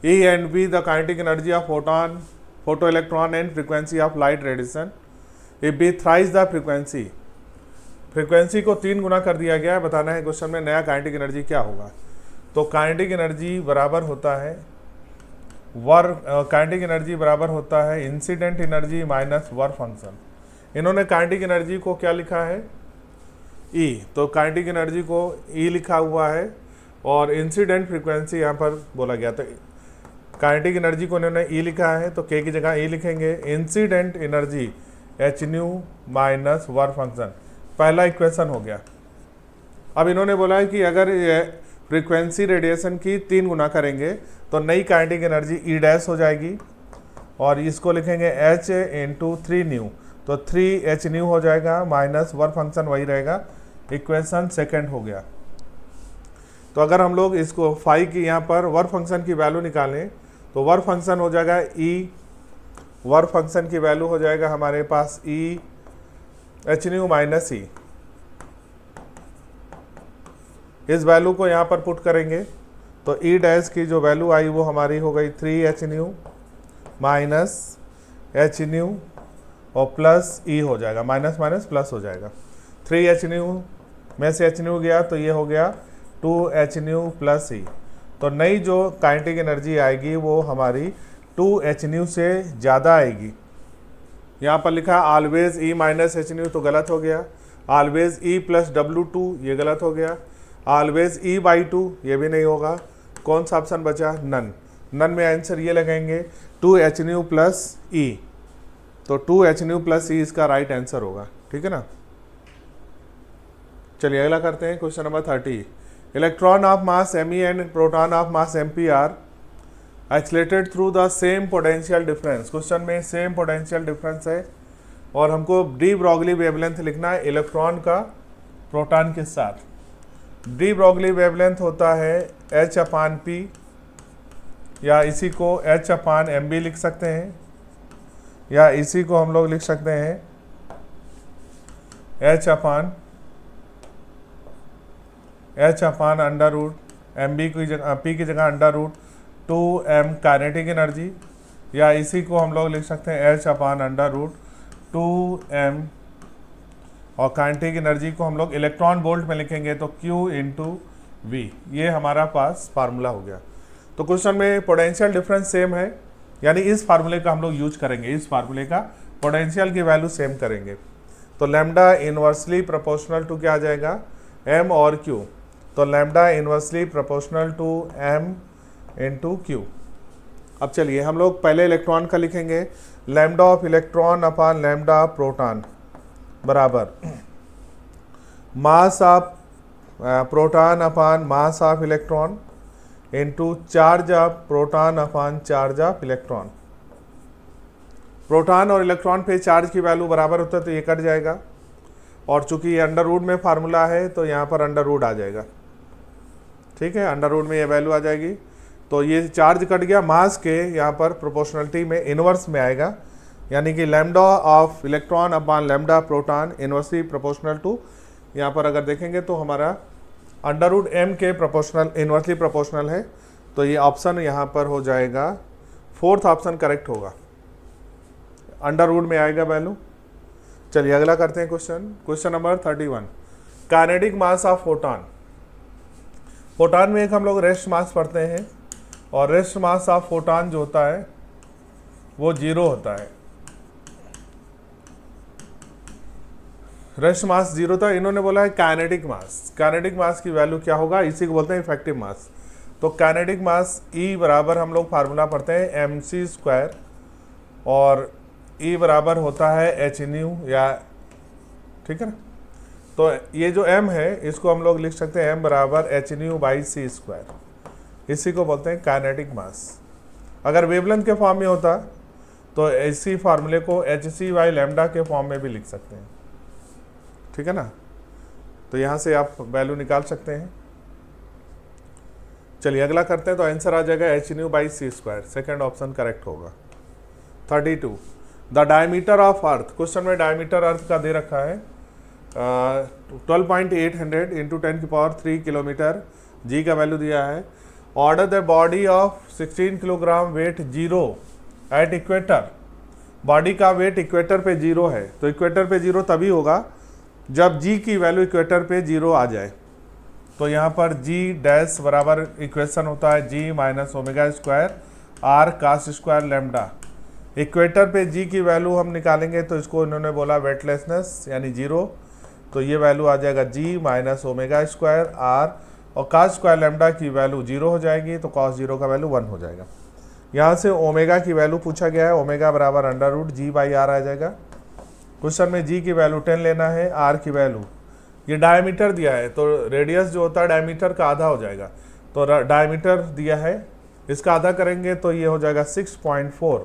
E and B the kinetic energy of photon, photo electron and frequency of light radiation. If be thrice the frequency, frequency को 3 गुना कर दिया गया है, बताना है क्वेश्चन में नया काइनेटिक एनर्जी क्या होगा। तो काइनेटिक एनर्जी बराबर होता है काइनेटिक एनर्जी बराबर होता है incident energy minus work function. इन्होंने काइनेटिक एनर्जी को क्या लिखा है E, तो काइनेटिक एनर्जी को E लिखा हुआ है, और इंसिडेंट फ्रीक्वेंसी यहाँ पर बोला गया। तो काइनेटिक एनर्जी को इन्होंने E लिखा है तो K की जगह E लिखेंगे। Incident energy h new minus work function, पहला इक्वेशन हो गया। अब इन्होंने बोला है कि अगर फ्रीक्वेंसी रेडिएशन की 3 गुना करेंगे तो नई काइनेटिक एनर्जी E डैश हो जाएगी, और इसको लिखेंगे h इंटू 3 न्यू, तो 3h न्यू हो जाएगा माइनस वर्क फंक्शन वही रहेगा। इक्वेशन सेकंड हो गया। तो अगर हम लोग इसको फाई की यहाँ पर वर्क फंक्शन की वैल्यू निकालें तो वर्क फंक्शन हो जाएगा E, वर्क फंक्शन की वैल्यू हो जाएगा हमारे पास E h new minus E। इस वैल्यू को यहाँ पर पुट करेंगे तो E डैश की जो वैल्यू आई वो हमारी हो गई 3h new minus h new और प्लस E हो जाएगा, माइनस माइनस प्लस हो जाएगा। 3h न्यू में से h न्यू गया तो ये हो गया 2h न्यू प्लस E। तो नई जो काइनेटिक एनर्जी आएगी वो हमारी 2h न्यू से ज़्यादा आएगी। यहाँ पर लिखा है always E minus H new, तो गलत हो गया। ऑलवेज ई प्लस W2, ये गलत हो गया। ऑलवेज ई बाई 2, ये भी नहीं होगा। कौन सा ऑप्शन बचा? नन। नन में आंसर ये लगाएंगे 2H न्यू प्लस ई, तो 2H न्यू प्लस ई इसका राइट आंसर होगा। ठीक है ना। चलिए अगला करते हैं question number 30। Electron of mass Me and proton of mass MP are accelerated through the same potential difference. Question में सेम पोटेंशियल डिफरेंस है और हमको डी ब्रॉगली वेवलेंथ लिखना है इलेक्ट्रॉन का प्रोटॉन के साथ। डी ब्रॉगली वेवलेंथ होता है H/P, या इसी को H/MB लिख सकते हैं, या इसी को हम लोग लिख सकते हैं H/अंडर रूट MB की जगह P की जगह under root 2m kinetic energy, या इसी को हम लोग लिख सकते हैं H/अंडर रूट 2m, और काइनेटिक एनर्जी को हम लोग इलेक्ट्रॉन वोल्ट में लिखेंगे तो Q इंटू V। ये हमारा पास फार्मूला हो गया। तो क्वेश्चन में पोटेंशियल डिफरेंस सेम है, यानी इस फार्मूले का हम लोग यूज करेंगे, इस फार्मूले का पोटेंशियल की वैल्यू सेम करेंगे। तो लैम्डा इनवर्सली प्रोपोर्शनल टू क्या आ जाएगा? M और Q। तो lambda inversely proportional to M into Q। अब चलिए हम लोग पहले इलेक्ट्रॉन का लिखेंगे, lambda of electron upon lambda of proton बराबर mass of proton upon mass of electron into charge of proton upon charge of electron. Proton और electron पे चार्ज की वैल्यू बराबर होता है तो ये कट जाएगा, और चूंकि ये अंडर रूट में फार्मूला है तो यहाँ पर अंडर रूट आ जाएगा। ठीक है, अंडर रूट में ये वैल्यू आ जाएगी, तो ये चार्ज कट गया, मास के यहाँ पर प्रोपोर्शनलिटी में इनवर्स में आएगा, यानी कि lambda of electron upon lambda proton inversely proportional to, यहाँ पर अगर देखेंगे तो हमारा अंडर रूट M के प्रोपोर्शनल इनवर्सली प्रोपोर्शनल है, तो ये ऑप्शन यहाँ पर हो जाएगा, फोर्थ ऑप्शन करेक्ट होगा, अंडर रूट में आएगा वैल्यू। चलिए अगला करते हैं question number 31। Kinetic mass of photon. Photon में एक हम लोग रेस्ट मास पढ़ते हैं, और रेस्ट मास ऑफ फोटॉन जो होता है वो 0 होता है। रेस्ट मास 0 था, इन्होंने बोला है काइनेटिक मास। काइनेटिक मास की वैल्यू क्या होगा? इसी को बोलते हैं इफेक्टिव मास। तो काइनेटिक मास E बराबर हम लोग फार्मूला पढ़ते हैं mc², और E बराबर होता है h न्यू, या ठीक है ना। तो ये जो m है इसको हम लोग लिख सकते हैं m बराबर h न्यू बाई c², इसी को बोलते हैं काइनेटिक मास। अगर वेवलेंथ के फॉर्म में होता तो इसी फार्मूले को hc बाई लैम्डा के फॉर्म में भी लिख सकते हैं। ठीक है ना, तो यहाँ से आप वैल्यू निकाल सकते हैं। चलिए अगला करते हैं, तो आंसर आ जाएगा h nu by c², second option correct होगा। 32 the diameter of earth. Question में डायमीटर अर्थ का दे रखा है 12.800 इंटू 10⁻³ किलोमीटर, जी का वैल्यू दिया है। Order the body of 16 kilogram weight 0 at equator. Body का वेट इक्वेटर पे 0 है, तो इक्वेटर पे 0 तभी होगा जब जी की वैल्यू इक्वेटर पे 0 आ जाए। तो यहाँ पर जी डैश बराबर इक्वेशन होता है G minus omega square R cos square lambda. Equator पे जी की वैल्यू हम निकालेंगे तो इसको इन्होंने बोला वेटलेसनेस यानी 0, तो ये वैल्यू आ जाएगा जी माइनस ओमेगा स्क्वायर आर, और कास स्क्वायर लैम्डा की वैल्यू 0 हो जाएगी, तो कॉस 0 का वैल्यू 1 हो जाएगा। यहाँ से ओमेगा की वैल्यू पूछा गया है, ओमेगा बराबर under root G by R आ जाएगा। क्वेश्चन में जी की वैल्यू 10 लेना है, आर की वैल्यू, ये डायमीटर दिया है तो रेडियस जो होता है डायमीटर का आधा हो जाएगा, तो डायमीटर दिया है इसका आधा करेंगे तो ये हो जाएगा 6.4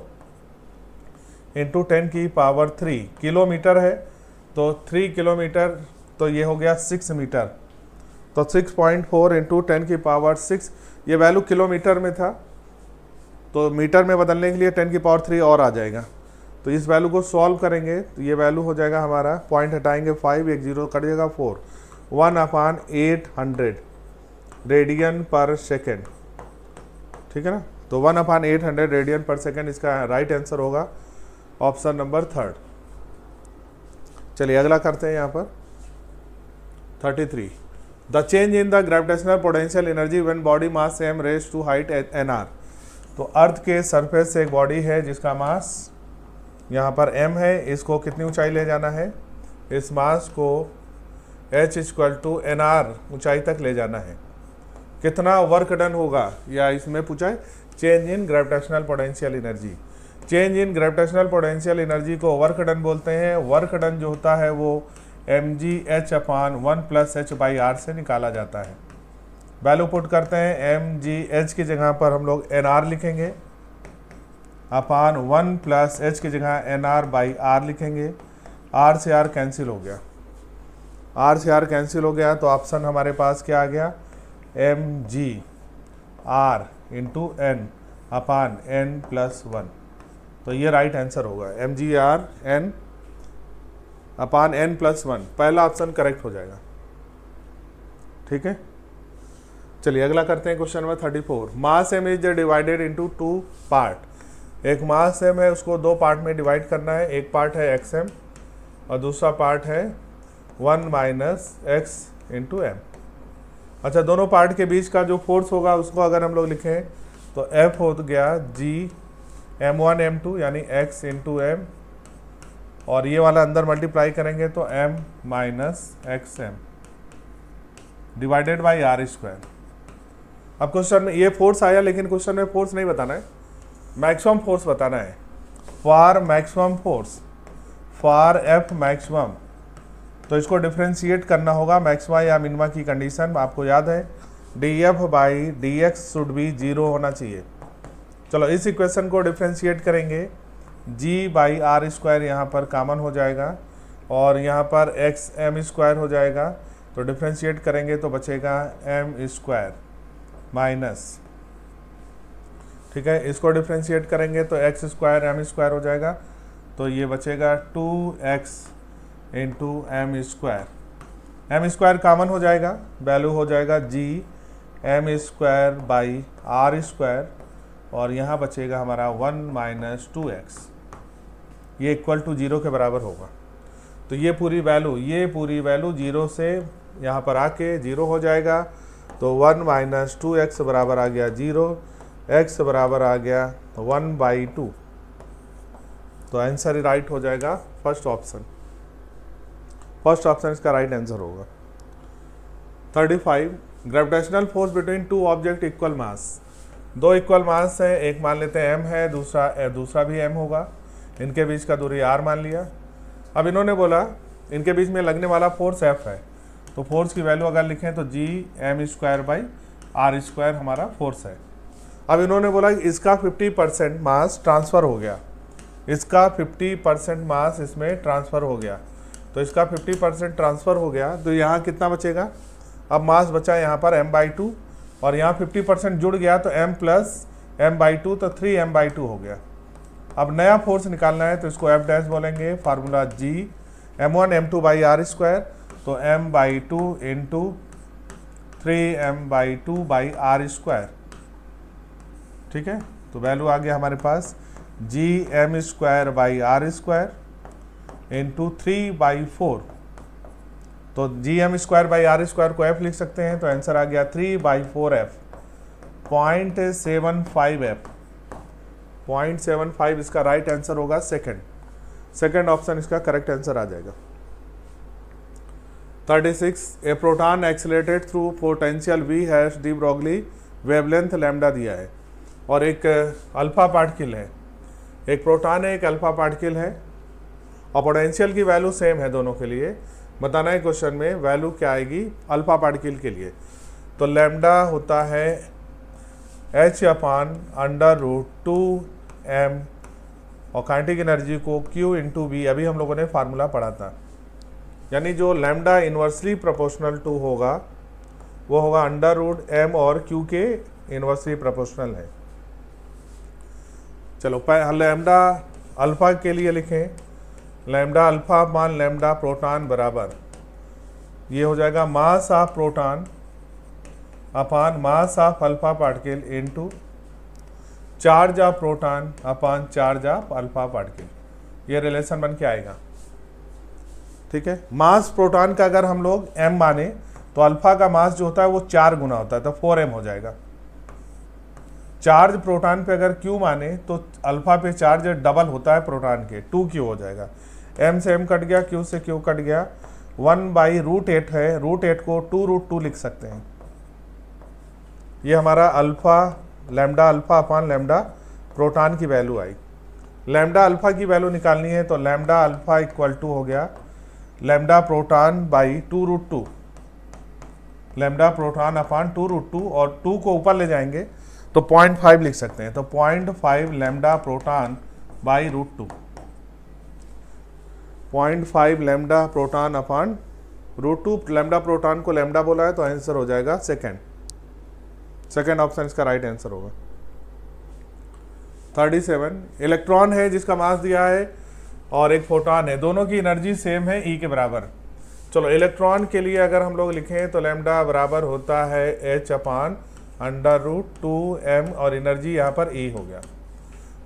इंटू 10⁻³ किलोमीटर है, तो 3 किलोमीटर, तो ये हो गया 6 मीटर, तो 6.4 इंटू 10⁻⁶, ये वैल्यू किलोमीटर में था तो मीटर में बदलने के लिए 10⁻³ और आ जाएगा। तो इस वैल्यू को सॉल्व करेंगे तो ये वैल्यू हो जाएगा हमारा, पॉइंट हटाएंगे 5, एक 0 कट जाएगा 4, 1/800 रेडियन पर सेकेंड। ठीक है ना, तो 1/800 रेडियन पर सेकेंड इसका राइट आंसर होगा ऑप्शन नंबर 3। चलिए अगला करते हैं यहाँ पर 33 the change in the gravitational potential energy when body mass m raise to height nr। तो अर्थ के सरफेस से एक बॉडी है जिसका मास यहाँ पर m है, इसको कितनी ऊंचाई ले जाना है, इस मास को h इक्वल टू nr ऊंचाई तक ले जाना है। कितना वर्क डन होगा, या इसमें पूछा है change in gravitational potential energy. Change in gravitational potential energy को वर्क डन बोलते हैं। वर्क डन जो होता है वो mgh/1 + h/r से निकाला जाता है। वैल्यू पुट करते हैं, mgh की जगह पर हम लोग nr लिखेंगे, अपान 1 + h की जगह nr/r लिखेंगे। r से r कैंसिल हो गया, r से r कैंसिल हो गया, तो ऑप्शन हमारे पास क्या आ गया, mgr इंटू n अपान n+1। तो ये राइट आंसर होगा, mgr n अपान n+1। पहला ऑप्शन करेक्ट हो जाएगा। ठीक है, चलिए अगला करते हैं question number 34। Mass m is divided into 2 part. एक मास m है, उसको 2 पार्ट में डिवाइड करना है। एक पार्ट है xm और दूसरा पार्ट है 1 - x × m। अच्छा, दोनों पार्ट के बीच का जो फोर्स होगा उसको अगर हम लोग लिखें तो F हो गया G m1 m2 यानी x × m, और ये वाला अंदर मल्टीप्लाई करेंगे तो m - xm divided by r²। अब क्वेश्चन में ये फोर्स आया, लेकिन क्वेश्चन में फोर्स नहीं बताना है, मैक्सिमम फोर्स बताना है। For maximum force, for F maximum, तो इसको डिफ्रेंशिएट करना होगा मैक्सिमा या मिनिमा की कंडीशन। आपको याद है dF/dx शुड बी 0 होना चाहिए। चलो इस इक्वेशन को डिफ्रेंशिएट करेंगे, g/r² यहाँ पर कॉमन हो जाएगा और यहाँ पर xm² हो जाएगा। तो डिफ्रेंशिएट करेंगे तो बचेगा m² माइनस, ठीक है, इसको डिफ्रेंशिएट करेंगे तो x² m² हो जाएगा। तो ये बचेगा 2x × m²। कॉमन हो जाएगा, वैल्यू हो जाएगा g m²/r², और यहाँ बचेगा हमारा 1 - 2x, ये इक्वल टू 0 के बराबर होगा। तो ये पूरी वैल्यू 0 से यहाँ पर आके 0 हो जाएगा। तो 1 - 2x बराबर आ गया 0, x बराबर आ गया 1/2। तो आंसर राइट हो जाएगा फर्स्ट ऑप्शन। फर्स्ट ऑप्शन इसका राइट आंसर होगा। 35 gravitational force between 2 object equal मास। 2 इक्वल मास है, एक मान लेते हैं m है, दूसरा भी m होगा। इनके बीच का दूरी r मान लिया। अब इन्होंने बोला इनके बीच में लगने वाला फोर्स F है, तो फोर्स की वैल्यू अगर लिखें तो g m²/r² हमारा फोर्स है। अब इन्होंने बोला इसका 50% मास ट्रांसफ़र हो गया, इसका 50% मास इसमें ट्रांसफ़र हो गया। तो इसका 50% ट्रांसफ़र हो गया, तो यहाँ कितना बचेगा, अब मास बचा यहाँ पर m/2 और यहाँ 50% जुड़ गया तो m + m/2, तो 3m/2 हो गया। अब नया फोर्स निकालना है तो इसको F' बोलेंगे, फार्मूला G m1 m2/r², तो m/2 × 3m/2/r²। ठीक है, तो वैल्यू आ गया हमारे पास g m²/r² × 3/4। तो g m²/r² को f लिख सकते हैं, तो आंसर आ गया 3/4f, 0.75f। 0.75 इसका राइट आंसर होगा। सेकंड ऑप्शन इसका करेक्ट आंसर आ जाएगा। 36 a proton accelerated through potential v has de Broglie wavelength lambda दिया है, और एक अल्फा पार्टिकल है, एक प्रोटॉन है, एक अल्फा पार्टिकल है, और पोटेंशियल की वैल्यू सेम है दोनों के लिए। बताना है क्वेश्चन में वैल्यू क्या आएगी अल्फा पार्टिकल के लिए। तो लैम्डा होता है h/√2m, और काइनेटिक एनर्जी को Q × V अभी हम लोगों ने फार्मूला पढ़ा था, यानी जो लैम्डा इन्वर्सली प्रोपोर्शनल टू होगा वो होगा √m और Q के इन्वर्सली प्रोपोर्शनल है। चलो लैम्डा अल्फा के लिए लिखें, लैम्डा अल्फा मान लैम्डा प्रोटॉन बराबर, ये हो जाएगा मास of proton upon mass of alpha particle into charge of proton upon charge of alpha particle. ये रिलेशन बन के आएगा। ठीक है, मास प्रोटॉन का अगर हम लोग m माने तो अल्फा का मास जो होता है वो 4 गुना होता है, तो 4m हो जाएगा। चार्ज प्रोटॉन पे अगर Q माने तो अल्फा पे चार्ज डबल होता है प्रोटॉन के, 2Q हो जाएगा। M से M कट गया, Q से Q कट गया, 1/√8 है, √8 को 2√2 लिख सकते हैं। ये हमारा alpha lambda alpha upon lambda proton की वैल्यू आई। लैम्डा अल्फा की वैल्यू निकालनी है तो लैम्डा अल्फा इक्वल टू हो गया lambda proton by 2√2, lambda proton upon 2√2, और 2 को ऊपर ले जाएंगे तो 0.5 लिख सकते हैं। तो 0.5 lambda proton by √2, 0.5 lambda proton upon √2। Lambda proton को लैम्डा बोला है तो आंसर हो जाएगा सेकेंड ऑप्शन इसका राइट आंसर होगा। 37 इलेक्ट्रॉन है जिसका मास दिया है और एक फोटॉन है, दोनों की एनर्जी सेम है E के बराबर। चलो इलेक्ट्रॉन के लिए अगर हम लोग लिखें तो लैम्डा बराबर होता है H अपान √2m और एनर्जी यहाँ पर E हो गया।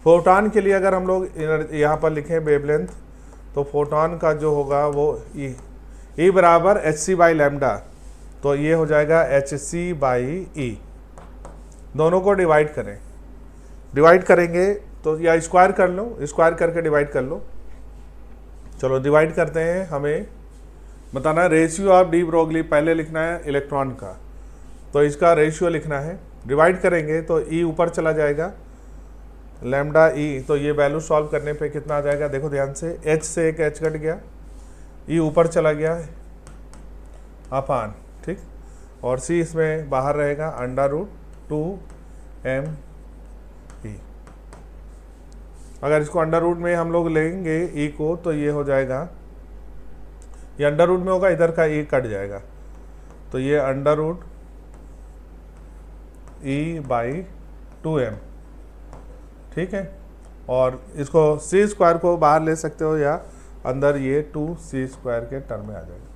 फोटॉन के लिए अगर हम लोग यहाँ पर लिखें वेवलेंथ तो फोटॉन का जो होगा वो E बराबर hc बाई लैम्डा, तो ये हो जाएगा hc बाई E। दोनों को डिवाइड करेंगे तो या स्क्वायर कर लो, स्क्वायर करके डिवाइड कर लो। चलो डिवाइड करते हैं, हमें बताना रेशियो ऑफ डी ब्रोगली, पहले लिखना है इलेक्ट्रॉन का तो इसका रेशियो लिखना है। डिवाइड करेंगे तो E ऊपर चला जाएगा लैम्डा E, तो ये वैल्यू सॉल्व करने पे कितना आ जाएगा देखो ध्यान से, H से एक H कट गया, E ऊपर चला गया अपान, ठीक, और C इसमें बाहर रहेगा √2m E। अगर इसको अंडर रूट में हम लोग लेंगे E को तो ये हो जाएगा, ये अंडर रूट में होगा, इधर का E कट जाएगा तो ये under root E by 2m, ठीक है। और इसको C स्क्वायर को बाहर ले सकते हो या अंदर ये 2C स्क्वायर के टर्म में आ जाएगा।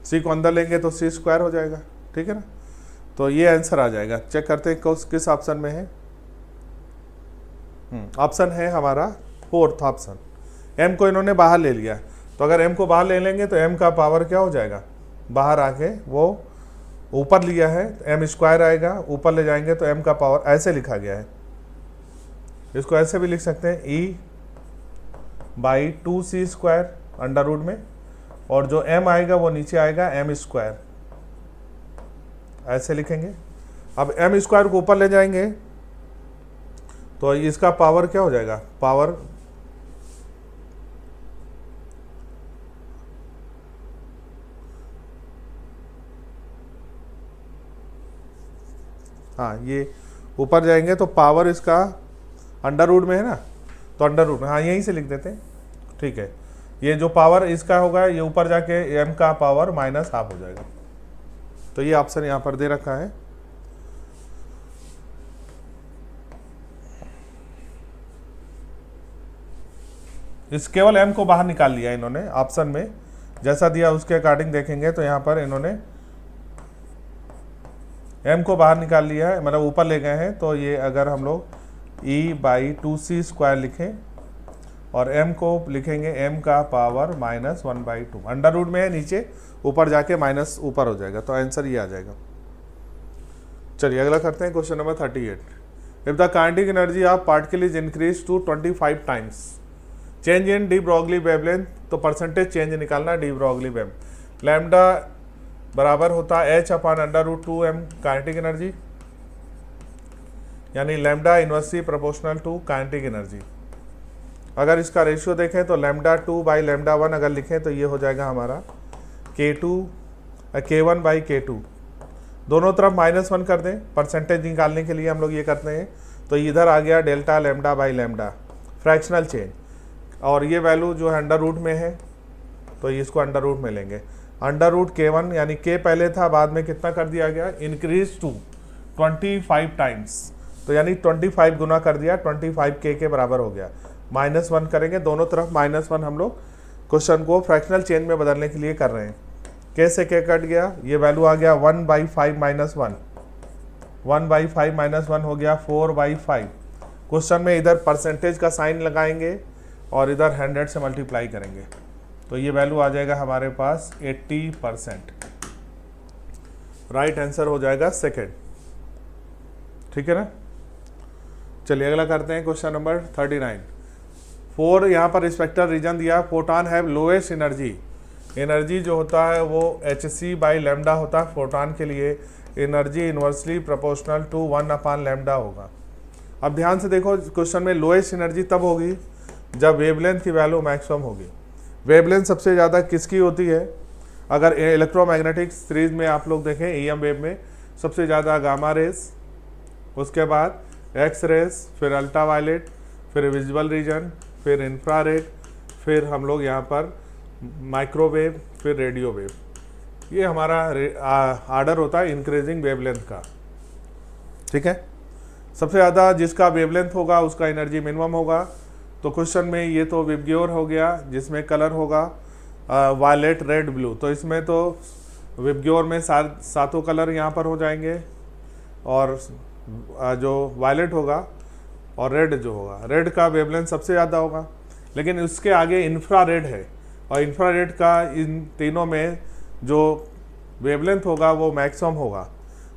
C को अंदर लेंगे तो C स्क्वायर हो जाएगा, ठीक है ना। तो ये आंसर आ जाएगा। चेक करते हैं किस ऑप्शन में है। ऑप्शन है हमारा फोर्थ ऑप्शन। M को इन्होंने बाहर ले लिया, तो अगर M को बाहर ले लेंगे तो M का पावर क्या हो जाएगा, बाहर आके वो ऊपर लिया है M स्क्वायर आएगा, ऊपर ले जाएंगे तो M का पावर ऐसे लिखा गया है। इसको ऐसे भी लिख सकते हैं E by 2C square under root में, और जो M आएगा वो नीचे आएगा M स्क्वायर, ऐसे लिखेंगे। अब M स्क्वायर को ऊपर ले जाएंगे तो इसका पावर क्या हो जाएगा, पावर हाँ ये ऊपर जाएंगे तो पावर इसका अंडर रूट में है ना, तो अंडर रूट में, हाँ यहीं से लिख देते हैं, ठीक है। ये जो पावर इसका होगा ये ऊपर जाके M का पावर -½ हो जाएगा। तो ये ऑप्शन यहाँ पर दे रखा है। इस केवल M को बाहर निकाल लिया इन्होंने ऑप्शन में, जैसा दिया उसके अकॉर्डिंग देखेंगे तो यहाँ पर इन्होंने M को बाहर निकाल लिया है, मतलब ऊपर ले गए हैं। तो ये अगर हम लोग E बाई 2C स्क्वायर लिखें और M को लिखेंगे M का पावर -1/2, अंडर रूट में है नीचे, ऊपर जाके माइनस ऊपर हो जाएगा, तो आंसर ये आ जाएगा। चलिए अगला करते हैं question number 38। If the kinetic energy of particle is increase to 25 times change in de Broglie wavelength, तो परसेंटेज चेंज निकालना डी ब्रोगली वेव। लैम्डा बराबर होता है H upon √2m kinetic energy, यानी lambda inversely proportional to kinetic energy. अगर इसका ratio देखें तो लैम्डा 2 बाई लैम्डा 1 अगर लिखें तो ये हो जाएगा हमारा K1 बाई K2। दोनों तरफ -1 कर दें, परसेंटेज निकालने के लिए हम लोग ये करते हैं। तो इधर आ गया delta lambda by lambda, fractional change, और ये वैल्यू जो है अंडर रूट में है तो इसको अंडर रूट में लेंगे। अंडर रूट K1 यानी K पहले था, बाद में कितना कर दिया गया, इंक्रीज टू 25 टाइम्स, तो यानी 25 गुना कर दिया, 25K के बराबर हो गया। -1 करेंगे, दोनों तरफ -1 हम लोग क्वेश्चन को फ्रैक्शनल चेंज में बदलने के लिए कर रहे हैं। K से K कट गया, ये वैल्यू आ गया 1/5 -1, 1/5 -1 हो गया 4/5। क्वेश्चन में इधर परसेंटेज का साइन लगाएंगे और इधर 100 से मल्टीप्लाई करेंगे, तो ये वैल्यू आ जाएगा हमारे पास 80%। राइट आंसर हो जाएगा सेकेंड, ठीक है ना। चलिए अगला करते हैं क्वेश्चन नंबर 39। 4 यहाँ पर रिस्पेक्टर रीजन दिया, photon have lowest energy. Energy जो होता है वो hc/λ होता है। फोटान के लिए एनर्जी इन्वर्सली प्रोपोर्शनल टू 1/λ होगा। अब ध्यान से देखो क्वेश्चन में लोएस्ट एनर्जी तब होगी जब वेवलेंथ की वैल्यू मैक्सिमम होगी। वेवलेंथ सबसे ज़्यादा किसकी होती है? अगर इलेक्ट्रोमैग्नेटिक सीरीज में आप लोग देखें EM वेव में सबसे ज़्यादा गामा रेस, उसके बाद एक्स रेस, फिर अल्ट्रावायलेट, फिर विजिबल रीजन, फिर इंफ्रारेड, फिर हम लोग यहाँ पर माइक्रोवेव, फिर रेडियो वेव। ये हमारा आर्डर होता है इंक्रीजिंग वेवलेंथ का। ठीक है, सबसे ज़्यादा जिसका वेवलेंथ होगा उसका एनर्जी मिनिमम होगा। तो क्वेश्चन में ये तो विबग्योर हो गया जिसमें कलर होगा वायलेट, रेड, ब्लू। तो इसमें तो विबग्योर में सातों कलर यहाँ पर हो जाएंगे, और जो वायलेट होगा और रेड जो होगा, रेड का वेवलेंथ सबसे ज़्यादा होगा। लेकिन उसके आगे इंफ्रारेड है, और इंफ्रारेड का इन तीनों में जो वेवलेंथ होगा वो मैक्सिमम होगा।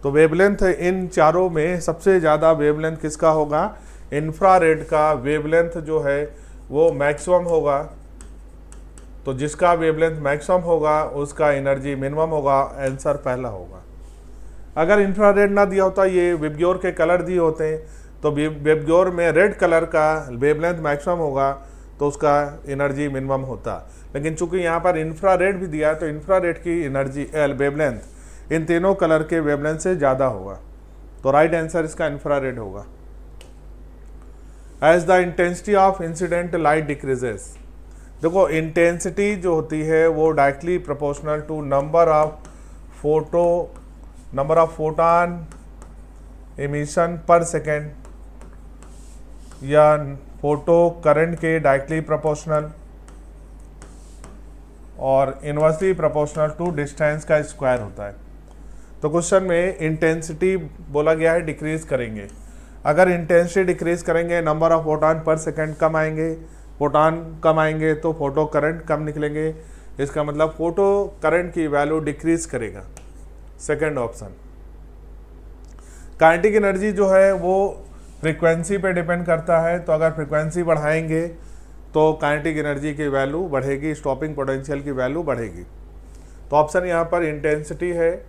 तो वेवलेंथ इन चारों में सबसे ज़्यादा वेवलेंथ किसका होगा? इंफ्रारेड का वेवलेंथ जो है वो मैक्सिमम होगा। तो जिसका वेवलेंथ मैक्सिमम होगा उसका एनर्जी मिनिमम होगा। आंसर पहला होगा। अगर इंफ्रारेड ना दिया होता, ये विबग्योर के कलर दिए होते हैं, तो विबग्योर में रेड कलर का वेवलेंथ मैक्सिमम होगा तो उसका एनर्जी मिनिमम होता। लेकिन चूंकि यहाँ पर इंफ्रारेड भी दिया है तो इंफ्रारेड की एनर्जी वेवलेंथ इन तीनों कलर के वेवलेंथ से ज़्यादा होगा। तो राइट आंसर इसका इंफ्रारेड होगा। As the intensity of incident light decreases, देखो इंटेंसिटी जो होती है वो directly proportional to number of photon emission per second, या फोटो करंट के डायरेक्टली प्रोपोर्शनल, और इनवर्सली प्रोपोर्शनल टू डिस्टेंस का स्क्वायर होता है। तो क्वेश्चन में इंटेंसिटी बोला गया है डिक्रीज करेंगे। अगर इंटेंसिटी डिक्रीज करेंगे नंबर ऑफ फोटॉन पर सेकेंड कम आएंगे, फोटॉन कम आएंगे तो फोटो करंट कम निकलेंगे। इसका मतलब फोटो करंट की वैल्यू डिक्रीज करेगा। Second option. काइनेटिक एनर्जी जो है वो फ्रीक्वेंसी पे डिपेंड करता है। तो अगर फ्रीक्वेंसी बढ़ाएंगे तो काइनेटिक एनर्जी की वैल्यू बढ़ेगी, स्टॉपिंग पोटेंशियल की वैल्यू बढ़ेगी। तो ऑप्शन यहाँ पर इंटेंसिटी है,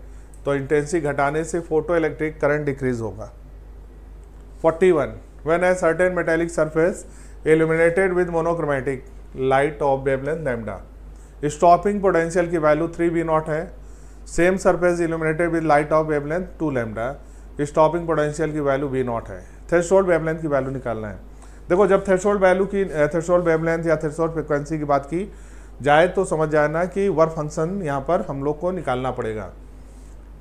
तो इंटेंसिटी घटाने से फोटो इलेक्ट्रिक करंट डिक्रीज होगा। 41 when a certain metallic surface illuminated with monochromatic light of wavelength lambda, stopping potential की वैल्यू 3V0 है। Same surface illuminated with light of wavelength 2 lambda, stopping potential की value V0 है। Threshold wavelength की value निकालना है। देखो जब threshold wavelength या थ्रेशोल्ड फ्रिक्वेंसी की बात की जाए तो समझ जाना कि वर्क फंक्शन यहाँ पर हम लोग को निकालना पड़ेगा।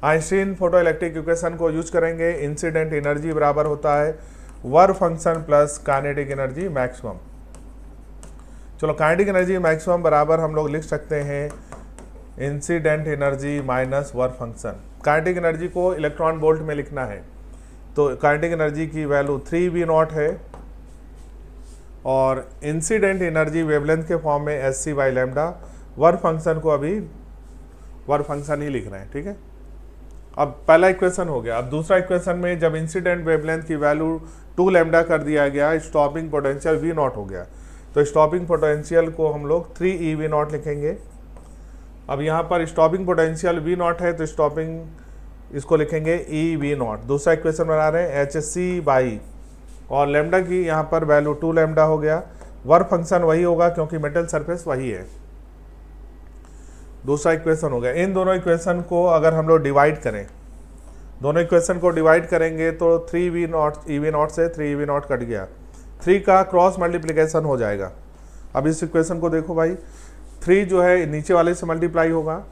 आइंस्टीन फोटो इलेक्ट्रिक इक्वेशन को यूज करेंगे। इंसिडेंट एनर्जी बराबर होता है work function plus kinetic energy maximum. चलो काइनेटिक एनर्जी मैक्सिमम बराबर हम लोग लिख सकते हैं incident energy minus work function. Kinetic energy को इलेक्ट्रॉन वोल्ट में लिखना है, तो काइनेटिक एनर्जी की वैल्यू 3V0 है, और इंसिडेंट एनर्जी वेवलेंथ के फॉर्म में hc/λ। वर्क फंक्शन को अभी वर्क फंक्शन ही लिख रहे हैं। ठीक है, अब पहला इक्वेशन हो गया। अब दूसरा इक्वेशन में जब इंसिडेंट वेवलेंथ की वैल्यू 2 लैम्डा कर दिया गया, स्टॉपिंग पोटेंशियल V0 हो गया, तो स्टॉपिंग पोटेंशियल को हम लोग 3eV0 लिखेंगे। अब यहाँ पर स्टॉपिंग पोटेंशियल V0 है तो स्टॉपिंग इसको लिखेंगे eV0। दूसरा इक्वेशन बना रहे हैं hc/, और लैम्डा की यहाँ पर वैल्यू 2 लैम्डा हो गया। वर्क फंक्शन वही होगा क्योंकि मेटल सरफेस वही है। दूसरा इक्वेशन हो गया। इन दोनों इक्वेशन को अगर हम लोग डिवाइड करें, दोनों इक्वेशन को डिवाइड करेंगे तो 3V0 eV0 से 3eV0 कट गया, 3 का क्रॉस मल्टीप्लिकेशन हो जाएगा। अब इस इक्वेशन को देखो भाई, 3 जो है नीचे वाले से मल्टीप्लाई होगा,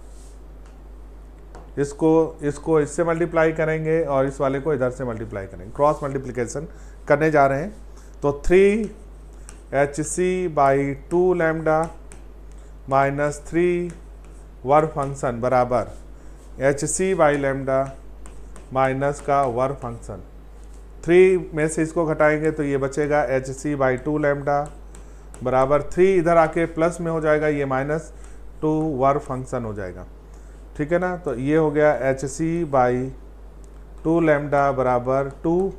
इसको इससे मल्टीप्लाई करेंगे और इस वाले को इधर से मल्टीप्लाई करेंगे, क्रॉस मल्टीप्लिकेशन करने जा रहे हैं। तो 3hc/2 lambda minus 3 work function बराबर hc/λ माइनस का वर्क फंक्शन। 3 में से इसको घटाएंगे तो ये बचेगा hc/2 लैम्डा बराबर 3 इधर आके प्लस में हो जाएगा, ये -2 वर्क फंक्शन हो जाएगा। ठीक है ना, तो ये हो गया hc/2 लैम्डा बराबर 2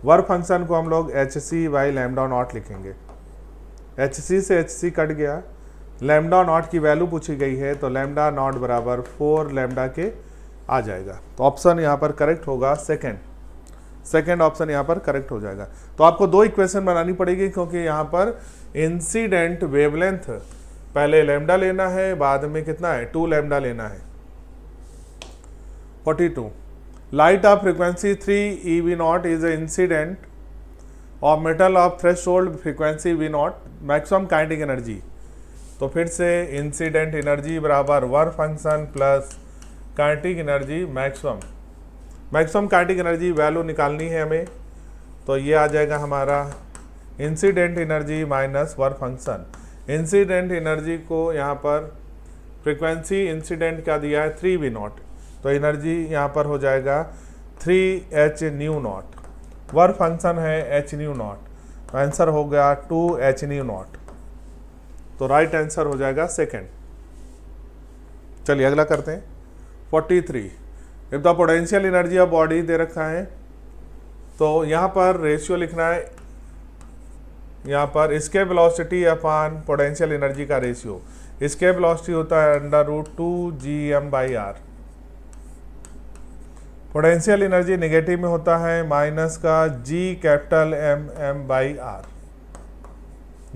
वर्क फंक्शन को हम लोग H C by lambda nought लिखेंगे। एच सी से एच सी कट गया, लैम्डा नॉट की वैल्यू पूछी गई है तो लैम्डा नॉट बराबर 4 लैम्डा के आ जाएगा। तो ऑप्शन यहाँ पर करेक्ट होगा सेकेंड ऑप्शन यहाँ पर करेक्ट हो जाएगा। तो आपको दो इक्वेशन बनानी पड़ेगी क्योंकि यहाँ पर इंसिडेंट वेवलेंथ पहले लैम्डा लेना है, बाद में कितना है 2 लैम्डा लेना है। 42 light of frequency 3 eV0 is an incident of metal of threshold frequency V0 maximum kinetic energy. तो फिर से इंसिडेंट एनर्जी बराबर work function plus kinetic energy maximum kinetic energy value निकालनी है हमें। तो ये आ जाएगा हमारा incident energy minus work function. Incident energy को यहाँ पर फ्रीक्वेंसी इंसिडेंट क्या दिया है 3V0, तो एनर्जी यहाँ पर हो जाएगा 3h/ν0। वर्क फंक्शन है h/ν0, तो आंसर हो गया 2h/ν0। तो राइट आंसर हो जाएगा सेकेंड। चलिए अगला करते हैं 43। If the potential energy of body दे रखा है तो यहाँ पर रेशियो लिखना है, यहाँ पर एस्केप वेलोसिटी अपान पोटेंशियल एनर्जी का रेशियो। एस्केप वेलोसिटी होता है √2gm/r। पोटेंशियल एनर्जी नेगेटिव में होता है माइनस का G_m/r।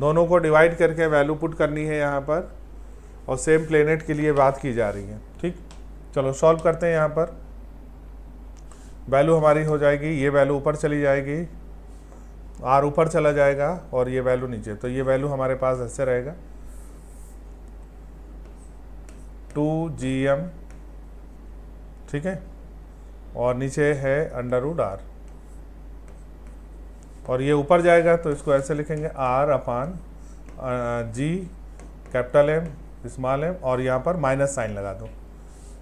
दोनों को डिवाइड करके वैल्यू पुट करनी है यहाँ पर, और सेम प्लेनेट के लिए बात की जा रही है। ठीक, चलो सॉल्व करते हैं। यहाँ पर वैल्यू हमारी हो जाएगी, ये वैल्यू ऊपर चली जाएगी, r ऊपर चला जाएगा और ये वैल्यू नीचे। तो ये वैल्यू हमारे पास ऐसे रहेगा 2gm, ठीक है, और नीचे है √r, और ये ऊपर जाएगा तो इसको ऐसे लिखेंगे R/G M और यहाँ पर माइनस साइन लगा दो,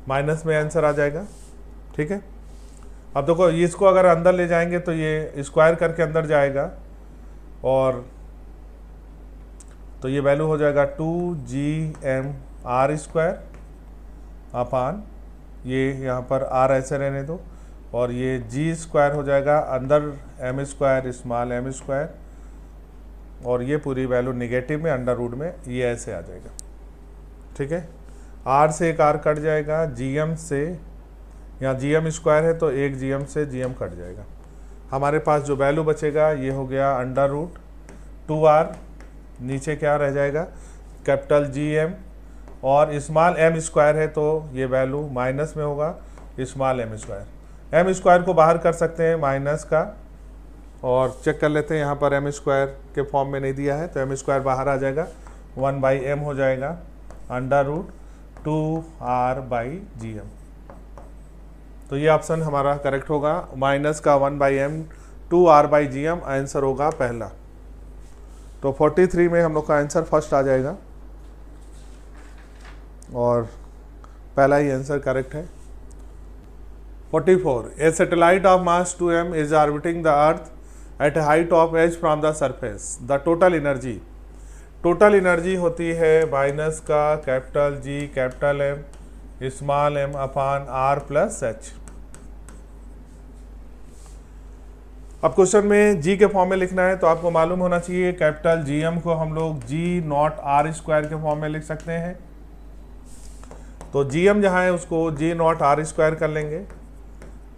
माइनस में आंसर आ जाएगा। ठीक है, अब देखो ये इसको अगर अंदर ले जाएंगे तो ये स्क्वायर करके अंदर जाएगा, और तो ये वैल्यू हो जाएगा 2gm/r² अपान ये यहाँ पर r ऐसे रहने दो, और ये g² हो जाएगा अंदर m², और ये पूरी वैल्यू निगेटिव में √ में ये ऐसे आ जाएगा। ठीक है, r से एक r कट जाएगा, gm से यहाँ gm² है तो एक gm से gm कट जाएगा। हमारे पास जो वैल्यू बचेगा ये हो गया √2r, नीचे क्या रह जाएगा कैपिटल GM, और स्मॉल m² है तो ये वैल्यू माइनस में होगा स्मॉल m²। को बाहर कर सकते हैं माइनस का, और चेक कर लेते हैं यहाँ पर m² के फॉर्म में नहीं दिया है तो m² बाहर आ जाएगा, 1/m हो जाएगा √2r/gm। तो ये ऑप्शन हमारा करेक्ट होगा, माइनस का 1/m 2r/gm आंसर होगा पहला। तो 43 में हम लोग का आंसर फर्स्ट आ जाएगा और पहला ही आंसर करेक्ट है। 44 a satellite of mass 2m is orbiting the earth at height of h from the surface. The total energy होती है माइनस का capital G capital M small m upon r plus h। अब question में g के form में लिखना है तो आपको मालूम होना चाहिए कैपिटल GM को हम लोग G0r² के फॉर्म में लिख सकते हैं। तो GM जहाँ है उसको G0r² कर लेंगे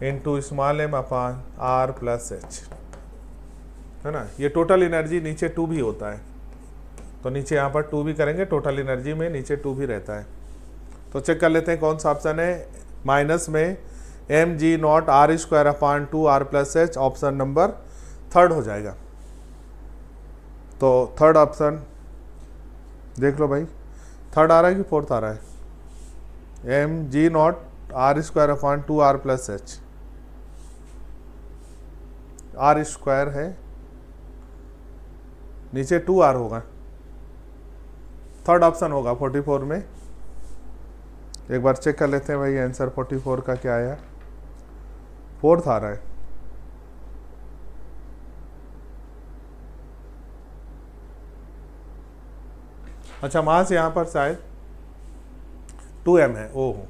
into small m upon r plus h, है ना। ये टोटल एनर्जी नीचे 2 भी होता है तो नीचे यहाँ पर 2 भी करेंगे, टोटल एनर्जी में नीचे 2 भी रहता है। तो चेक कर लेते हैं कौन सा ऑप्शन है। माइनस में mg0r² अपान 2r plus h, option number third हो जाएगा। तो थर्ड ऑप्शन देख लो भाई, थर्ड आ रहा है कि फोर्थ आ रहा है। mg0r² अपान 2r प्लस h, r² है नीचे 2r होगा, थर्ड ऑप्शन होगा 44 में। एक बार चेक कर लेते हैं भाई आंसर 44 का क्या आया, फोर्थ आ रहा है। अच्छा मास यहाँ पर शायद 2m है, ओहो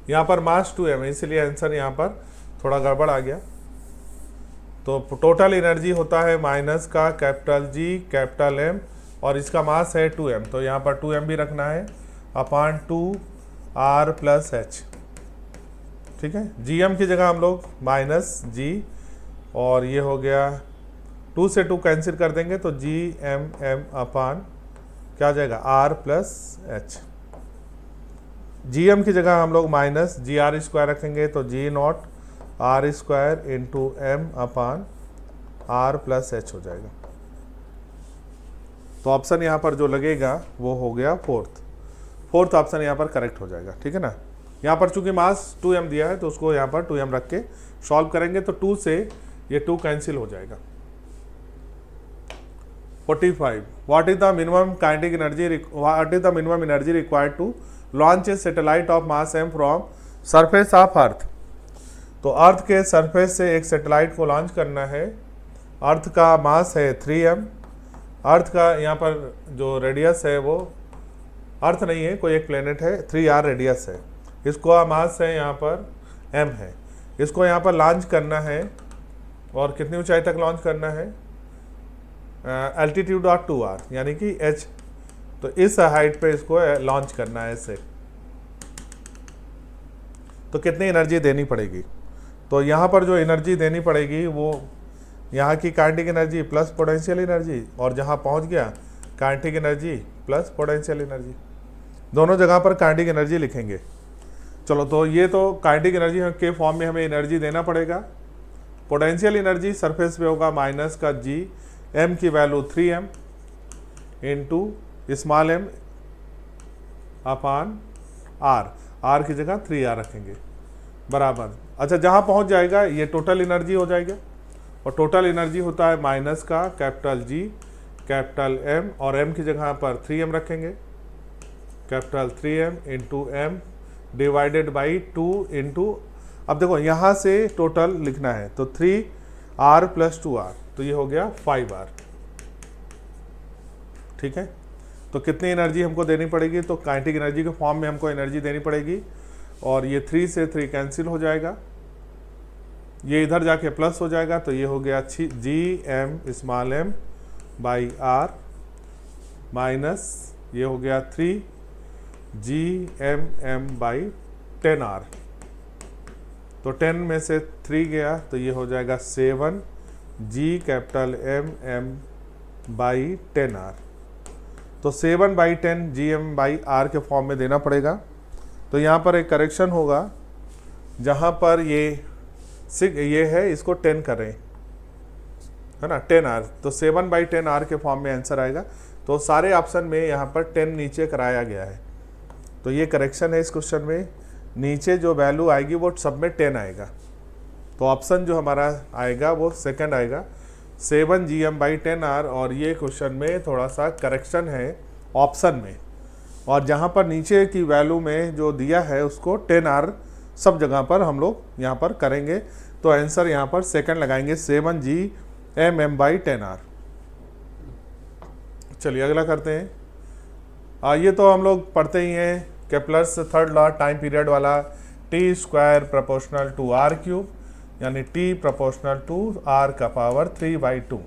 यहाँ पर मास 2m है इसलिए आंसर यहाँ पर थोड़ा गड़बड़ आ गया। तो टोटल एनर्जी होता है माइनस का कैपिटल जी कैपिटल एम, और इसका मास है 2m, तो यहाँ पर 2m भी रखना है अपान 2r प्लस एच। ठीक है, gm की जगह हम लोग माइनस जी, और ये हो गया 2 से 2 कैंसिल कर देंगे तो gmm अपान क्या आ जाएगा r प्लस एच। gm की जगह हम लोग माइनस जी आर स्क्वायर रखेंगे तो g nought R square into M upon r plus H हो जाएगा। तो ऑप्शन यहाँ पर जो लगेगा वो हो गया फोर्थ ऑप्शन यहाँ पर करेक्ट हो जाएगा। ठीक है ना, यहाँ पर चूंकि मास 2m दिया है तो उसको यहाँ पर 2m रख के सॉल्व करेंगे तो 2 से ये 2 कैंसिल हो जाएगा। 45 what is the minimum kinetic energy what is the minimum energy required to launch a satellite of mass m from surface of earth. तो अर्थ के सरफेस से एक सैटेलाइट को लॉन्च करना है। अर्थ का मास है 3m, अर्थ का यहाँ पर जो रेडियस है वो अर्थ नहीं है, कोई एक प्लेनेट है, 3r रेडियस है, इसको मास है यहाँ पर m है। इसको यहाँ पर लॉन्च करना है, और कितनी ऊंचाई तक लॉन्च करना है, एल्टीट्यूड ऑफ 2r यानी कि h, तो इस हाइट पे इसको लॉन्च करना है ऐसे। तो कितनी एनर्जी देनी पड़ेगी, तो यहाँ पर जो एनर्जी देनी पड़ेगी वो यहाँ की kinetic energy plus potential energy, और जहाँ पहुँच गया kinetic energy plus potential energy, दोनों जगह पर काइनेटिक एनर्जी लिखेंगे। चलो, तो ये तो काइनेटिक एनर्जी के फॉर्म में हमें एनर्जी देना पड़ेगा। पोटेंशियल एनर्जी सरफेस पे होगा माइनस का जी, एम की value 3m into small m upon r की जगह 3r रखेंगे बराबर। अच्छा, जहाँ पहुँच जाएगा ये टोटल एनर्जी हो जाएगा, और टोटल एनर्जी होता है माइनस का कैपिटल जी कैपिटल एम, और एम की जगह पर 3m रखेंगे, capital 3m into M divided by 2 into, अब देखो यहाँ से टोटल लिखना है तो 3r प्लस 2r, तो ये हो गया 5r। ठीक है, तो कितनी एनर्जी हमको देनी पड़ेगी, तो काइनेटिक एनर्जी के फॉर्म में हमको एनर्जी देनी पड़ेगी, और ये 3 से 3 कैंसिल हो जाएगा, ये इधर जाके प्लस हो जाएगा, तो ये हो गया G M small m by r minus ये हो गया 3 GM बाई 10r, तो 10 में से 3 गया तो ये हो जाएगा 7 G capital M by 10r। तो 7 बाई 10 GM बाई r के फॉर्म में देना पड़ेगा। तो यहाँ पर एक करेक्शन होगा, जहाँ पर ये है इसको 10 करें, है ना, 10r, तो 7 बाई 10r के फॉर्म में आंसर आएगा। तो सारे ऑप्शन में यहाँ पर 10 नीचे कराया गया है, तो ये करेक्शन है इस क्वेश्चन में। नीचे जो वैल्यू आएगी वो सब में 10 आएगा, तो ऑप्शन जो हमारा आएगा वो सेकंड आएगा 7 GM बाई 10r, और ये क्वेश्चन में थोड़ा सा करेक्शन है ऑप्शन में, और जहाँ पर नीचे की वैल्यू में जो दिया है उसको 10r सब जगह पर हम लोग यहाँ पर करेंगे, तो आंसर यहाँ पर सेकंड लगाएंगे 7 GM बाई 10r। चलिए अगला करते हैं। ये तो हम लोग पढ़ते ही हैं, Kepler's third law time period वाला, T square proportional to r cube, यानी t प्रोपोर्शनल टू r का पावर 3/2।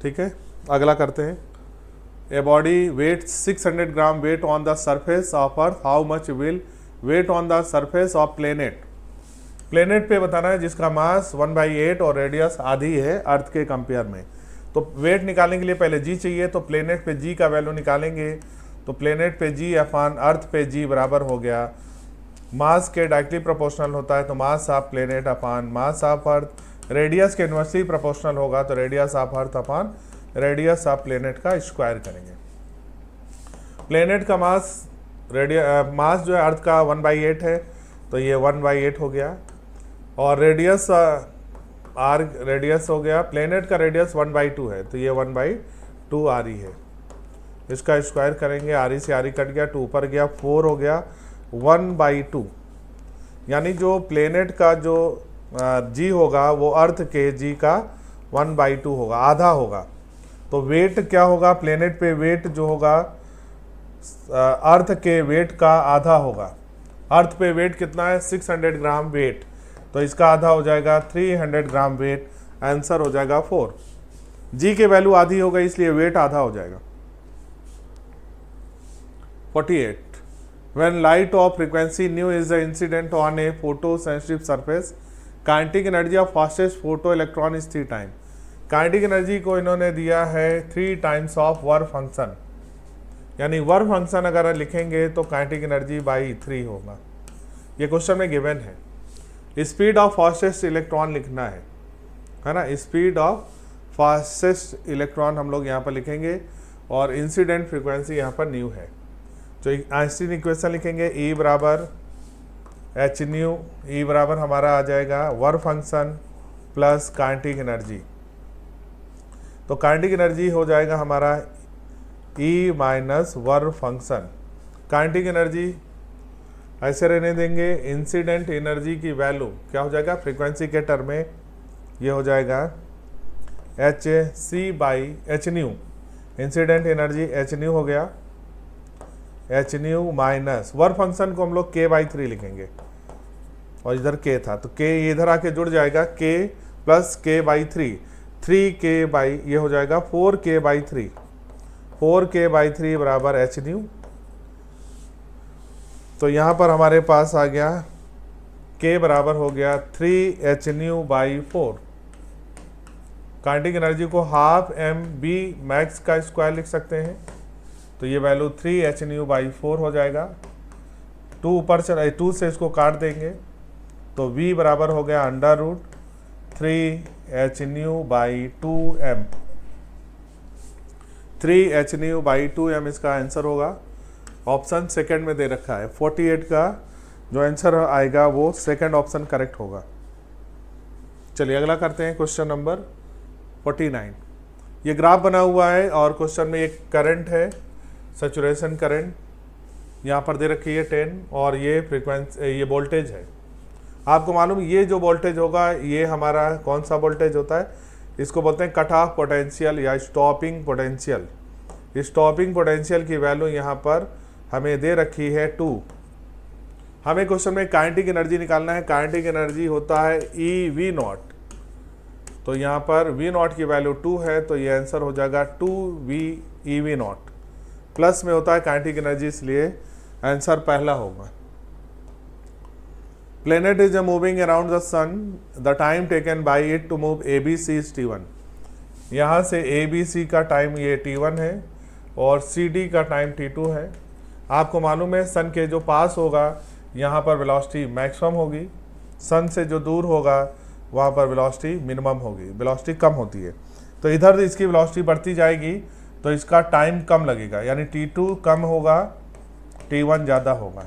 ठीक है, अगला करते हैं। A body weight 600 gram weight on the surface of earth, how much will weight on the surface of planet. Planet पे बताना है जिसका मास 1/8 और रेडियस आधी है अर्थ के कंपेयर में। तो वेट निकालने के लिए पहले जी चाहिए, तो प्लेनेट पे जी का वैल्यू निकालेंगे, तो प्लेनेट पे जी अपान अर्थ पे जी बराबर हो गया मास के डायरेक्टली प्रोपोर्शनल होता है, तो मास of planet upon mass of earth. Radius के इन्वर्सली प्रोपोर्शनल होगा, तो radius of earth upon radius of planet का स्क्वायर करेंगे। प्लेनेट का मास मास जो है अर्थ का 1/8 है, तो ये 1/8 हो गया, और रेडियस रेडियस हो गया, प्लेनेट का रेडियस 1/2 है, तो ये 1/2 RE है। इसका स्क्वायर करेंगे, RE से RE कट गया, 2 ऊपर गया, 4 हो गया 1/2, यानी जो प्लेनेट का जो जी होगा वो अर्थ के जी का 1/2 होगा, आधा होगा। तो वेट क्या होगा, प्लेनेट पे वेट जो होगा अर्थ के वेट का आधा होगा। अर्थ पे वेट कितना है, 600 ग्राम वेट, तो इसका आधा हो जाएगा 300 ग्राम वेट, आंसर हो जाएगा 4। जी की वैल्यू आधी हो गई इसलिए वेट आधा हो जाएगा। 48 when light of frequency nu is the incident on a photosensitive surface, kinetic energy of fastest photoelectron is 3 time. Kinetic energy को इन्होंने दिया है 3 टाइम्स ऑफ वर्क फंक्शन, यानी वर्क फंक्शन अगर लिखेंगे तो काइनेटिक एनर्जी बाई 3 होगा। ये क्वेश्चन में गिवन है। स्पीड ऑफ फास्टेस्ट इलेक्ट्रॉन लिखना है ना, स्पीड ऑफ फास्टेस्ट इलेक्ट्रॉन हम लोग यहाँ पर लिखेंगे और इंसिडेंट फ्रीक्वेंसी यहाँ पर न्यू है। तो आइंस्टीन इक्वेशन लिखेंगे E बराबर एच न्यू, E बराबर हमारा आ जाएगा work function plus kinetic energy. तो काइनेटिक एनर्जी हो जाएगा हमारा E minus work function. Kinetic energy ऐसे रहने देंगे, इंसिडेंट एनर्जी की वैल्यू क्या हो जाएगा फ्रीक्वेंसी के टर्म में, ये हो जाएगा H C by H nu. Incident energy H nu हो गया, H nu minus work function को हम लोग के बाई 3 लिखेंगे और इधर के था तो के इधर आके जुड़ जाएगा, के प्लस के बाई 3 के बाई ये हो जाएगा 4 बाई 3, 4 बाई 3 बराबर एच न्यू। तो यहाँ पर हमारे पास आ गया के बराबर हो गया 3 H nu by 4। Kinetic energy को हाफ एम बी मैक्स का स्क्वायर लिख सकते हैं, तो ये वैल्यू 3 एच न्यू बाई 4 हो जाएगा। 2 ऊपर चला, 2 से इसको काट देंगे तो v बराबर हो गया under root 3 H nu by 2m। 3 H nu by 2m इसका आंसर होगा। ऑप्शन सेकंड में दे रखा है, 48 का जो आंसर आएगा वो सेकंड ऑप्शन करेक्ट होगा। चलिए अगला करते हैं क्वेश्चन नंबर 49। ये ग्राफ बना हुआ है और क्वेश्चन में एक करंट है, सैचुरेशन करंट यहाँ पर दे रखी है 10 और ये फ्रीक्वेंसी ये वोल्टेज है। आपको मालूम ये जो वोल्टेज होगा ये हमारा कौन सा वोल्टेज होता है, इसको बोलते हैं कट ऑफ पोटेंशियल या स्टॉपिंग पोटेंशियल। स्टॉपिंग पोटेंशियल की वैल्यू यहाँ पर हमें दे रखी है 2। हमें क्वेश्चन में काइनेटिक एनर्जी निकालना है। काइनेटिक एनर्जी होता है ई वी नॉट, तो यहाँ पर वी नॉट की वैल्यू 2 है तो ये आंसर हो जाएगा 2 V E V nought. Plus में होता है काइनेटिक एनर्जी इसलिए आंसर पहला होगा। Planet is moving around the sun, the time taken by it to move A B C is T1। यहाँ से ए बी सी का टाइम ये T1 है और सी डी का टाइम T2 है। आपको मालूम है सन के जो पास होगा यहाँ पर वेलोसिटी मैक्सिमम होगी, सन से जो दूर होगा वहाँ पर वेलोसिटी मिनिमम होगी, वेलोसिटी कम होती है। तो इधर इसकी वेलोसिटी बढ़ती जाएगी तो इसका टाइम कम लगेगा, यानी T2 कम होगा, T1 ज़्यादा होगा।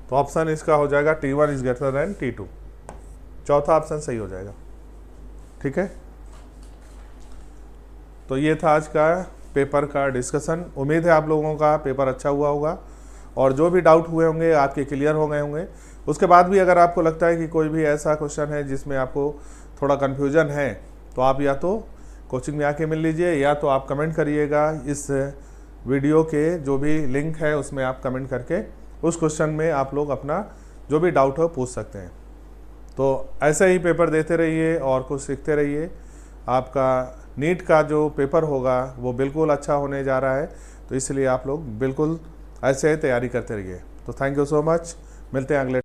तो ऑप्शन इसका हो जाएगा T1 is greater than T2। चौथा ऑप्शन सही हो जाएगा। ठीक है, तो ये था आज का पेपर का डिस्कशन। उम्मीद है आप लोगों का पेपर अच्छा हुआ होगा और जो भी डाउट हुए होंगे आपके क्लियर हो गए होंगे। उसके बाद भी अगर आपको लगता है कि कोई भी ऐसा क्वेश्चन है जिसमें आपको थोड़ा कन्फ्यूजन है तो आप या तो कोचिंग में आके मिल लीजिए या तो आप कमेंट करिएगा। इस वीडियो के जो भी लिंक है उसमें आप कमेंट करके उस क्वेश्चन में आप लोग अपना जो भी डाउट हो पूछ सकते हैं। तो ऐसे ही पेपर देते रहिए और कुछ सीखते रहिए। आपका नीट का जो पेपर होगा वो बिल्कुल अच्छा होने जा रहा है, तो इसलिए आप लोग बिल्कुल ऐसे ही तैयारी करते रहिए। तो थैंक यू सो मच, मिलते हैं अगले